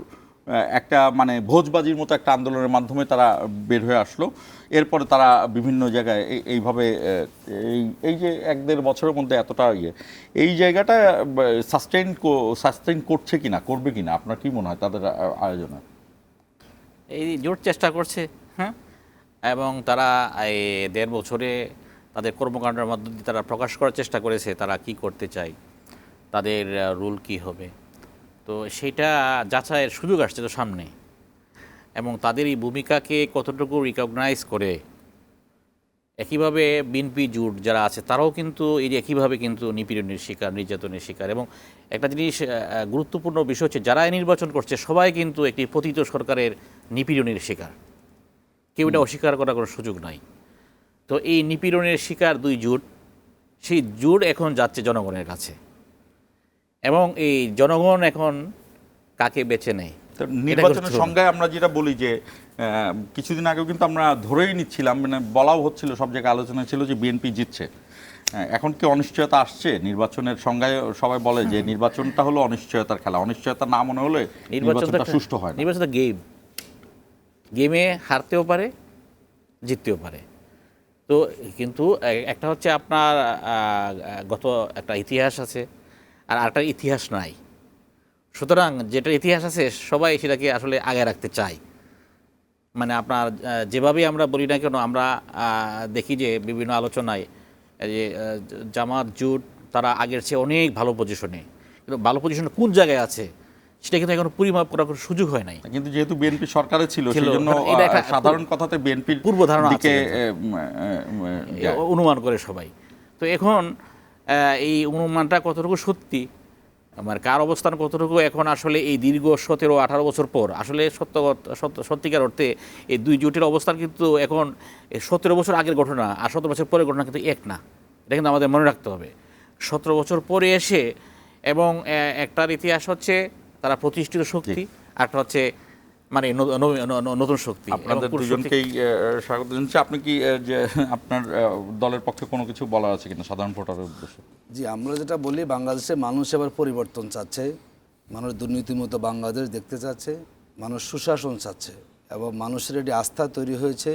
একটা মানে ভোজবাজির মতো একটা আন্দোলনের মাধ্যমে তারা বের হয়ে আসলো। এরপরে তারা বিভিন্ন জায়গায় এইভাবে এই যে 1-1.5 বছরের মধ্যে এতটা এই জায়গাটা সাস্টেইন করছে কিনা, করবে কিনা, আপনার কি মনে হয় তাদের আয়োজনে? এই জোট চেষ্টা করছে, হ্যাঁ, এবং তারা এই 1.5 বছরে তাদের কর্মকাণ্ডের মধ্য দিয়ে তারা প্রকাশ করার চেষ্টা করেছে তারা কি করতে চায়, তাদের রুল কি হবে। তো সেইটা যাচাইয়ের সুযোগ আসছে তো সামনে, এবং তাদের এই ভূমিকাকে কতটুকু রিকগনাইজ করে একইভাবে বিএনপি জোট যারা আছে তারাও কিন্তু এই যে একইভাবে কিন্তু নিপীড়নের শিকার, নির্যাতনের শিকার। এবং একটা জিনিস গুরুত্বপূর্ণ বিষয় হচ্ছে যারা নির্বাচন করছে সবাই কিন্তু একটি পতিত সরকারের নিপীড়নের শিকার, কেউ এটা অস্বীকার করার কোনো সুযোগ নাই। তো এই নিপীড়নের শিকার দুই জোট, সেই জোট এখন যাচ্ছে জনগণের কাছে, এবং এই জনগণ এখন কাকে বেছে নেয়। নির্বাচনের সংজ্ঞায় আমরা যেটা বলি যে কিছুদিন আগেও কিন্তু আমরা ধরেই নিচ্ছিলাম, মানে বলাও হচ্ছিল, সব জায়গায় আলোচনা ছিল যে বিএনপি জিতছে। এখন কি অনিশ্চয়তা আসছে নির্বাচনের সংজ্ঞায়? সবাই বলে যে নির্বাচনটা হলো অনিশ্চয়তার খেলা, অনিশ্চয়তা না মনে হলে নির্বাচনটা সুষ্ঠু হয় না। নির্বাচনটা গেমে হারতেও পারে, জিততেও পারে। তো কিন্তু একটা হচ্ছে আপনার গত একটা ইতিহাস আছে, আর একটা ইতিহাস নাই। সুতরাং যেটা ইতিহাস আছে সবাই সেটাকে আসলে আগে রাখতে চায়। মানে আপনার যেভাবেই আমরা বলি না কেন, আমরা দেখি যে বিভিন্ন আলোচনায় যে জামাত জোট তারা আগের চেয়ে অনেক ভালো পজিশনে, কিন্তু ভালো পজিশনে কোন জায়গায় আছে সেটা কিন্তু এখনো পরিমাপ করার কোনো সুযোগ হয় নাই। কিন্তু যেহেতু বিএনপি সরকারে ছিল সেজন্য সাধারণ কথাতে বিএনপির পূর্ব ধারণা আছে, অনুমান করে সবাই। তো এখন এই অনুমানটা কতটুকু সত্যি, মানে কার অবস্থান কতটুকু এখন আসলে এই দীর্ঘ 17-18 বছর পর আসলে সত্যিকার অর্থে এই দুই জোটের অবস্থান কিন্তু এখন 17 বছর আগের ঘটনা আর 17 বছর পরের ঘটনা কিন্তু এক না। এটা কিন্তু আমাদের মনে রাখতে হবে। 17 বছর পরে এসে এবং একটার ইতিহাস হচ্ছে তারা প্রতিষ্ঠিত শক্তি, একটা হচ্ছে মানে নতুন শক্তি। আপনাদের দুজনকেই স্বাগত জানাচ্ছি। আপনি কি যে আপনার দলের পক্ষে কোনো কিছু বলার আছে কিনা সাধারণ ভোটারের উদ্দেশ্যে? জি, আমরা যেটা বলি, বাংলাদেশে মানুষ এবার পরিবর্তন চাচ্ছে, মানুষ দুর্নীতিমুক্ত বাংলাদেশ দেখতে চাচ্ছে, মানুষ সুশাসন চাচ্ছে এবং মানুষের এটি আস্থা তৈরি হয়েছে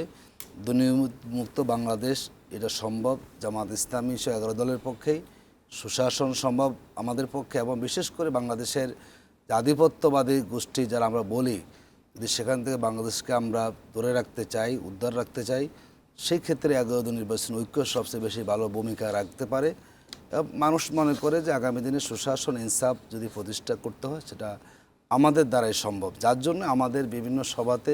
দুর্নীতিমুক্ত বাংলাদেশ এটা সম্ভব। জামাত ইসলামী 11 দলের পক্ষেই সুশাসন সম্ভব আমাদের পক্ষে, এবং বিশেষ করে বাংলাদেশের যে আধিপত্যবাদী গোষ্ঠী যারা আমরা বলি, যদি সেখান থেকে বাংলাদেশকে আমরা ধরে রাখতে চাই, উদ্ধার রাখতে চাই, সেই ক্ষেত্রে 11 দল নির্বাচন ঐক্য সবচেয়ে বেশি ভালো ভূমিকা রাখতে পারে। মানুষ মনে করে যে আগামী দিনে সুশাসন ইনসাফ যদি প্রতিষ্ঠা করতে হয় সেটা আমাদের দ্বারাই সম্ভব, যার জন্য আমাদের বিভিন্ন সভাতে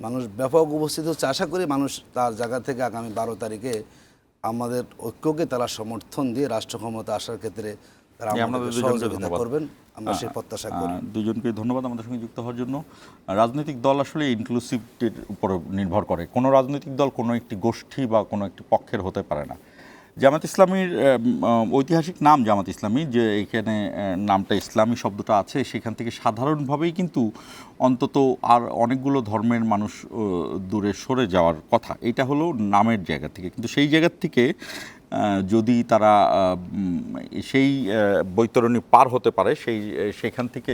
মানুষ ব্যাপক উপস্থিত হচ্ছে। আশা করি মানুষ তার জায়গা থেকে আগামী 12 তারিখে আমাদের ঐক্যকে তারা সমর্থন দিয়ে রাষ্ট্র ক্ষমতা আসার ক্ষেত্রে তারা আমাদের সহযোগিতা করবেন, আমরা সেই প্রত্যাশা করি। দুজনকে ধন্যবাদ আমাদের সঙ্গে যুক্ত হওয়ার জন্য। রাজনৈতিক দল আসলে ইনক্লুসিভিটির উপর নির্ভর করে। কোনো রাজনৈতিক দল কোনো একটি গোষ্ঠী বা কোনো একটি পক্ষের হতে পারে না। জামাত ইসলামীর ঐতিহাসিক নাম জামাত ইসলামী, যে এখানে নামটা ইসলামী শব্দটা আছে, সেখান থেকে সাধারণভাবেই কিন্তু অন্তত আর অনেকগুলো ধর্মের মানুষ দূরে সরে যাওয়ার কথা। এটা হলো নামের জায়গা থেকে, কিন্তু সেই জায়গার থেকে যদি তারা সেই বৈতরণী পার হতে পারে, সেইখান থেকে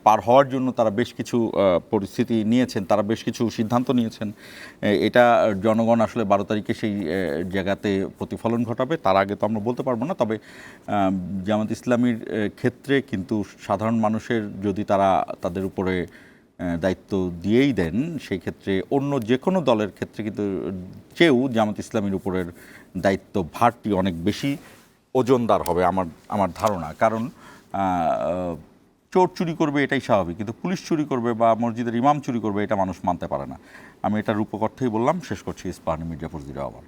পার হওয়ার জন্য তারা বেশ কিছু পরিস্থিতি নিয়েছেন, তারা বেশ কিছু সিদ্ধান্ত নিয়েছেন। এটা জনগণ আসলে 12 তারিখে সেই জায়গাতে প্রতিফলন ঘটাবে, তার আগে তো আমরা বলতে পারবো না। তবে জামাত ইসলামীর ক্ষেত্রে কিন্তু সাধারণ মানুষের যদি তারা তাদের উপরে দায়িত্ব দিয়েই দেন, সেই ক্ষেত্রে অন্য যে কোনো দলের ক্ষেত্রে কিন্তু চেয়েও জামাত ইসলামীর উপরের দায়িত্ব ভারটি অনেক বেশি ওজনদার হবে আমার ধারণা। কারণ চোর চুরি করবে এটাই স্বাভাবিক, কিন্তু পুলিশ চুরি করবে বা মসজিদের ইমাম চুরি করবে এটা মানুষ মানতে পারে না। আমি এটার রূপক অর্থেই বললাম। শেষ করছি। ইস্পাহানি মির্জাপুর 0 আবার।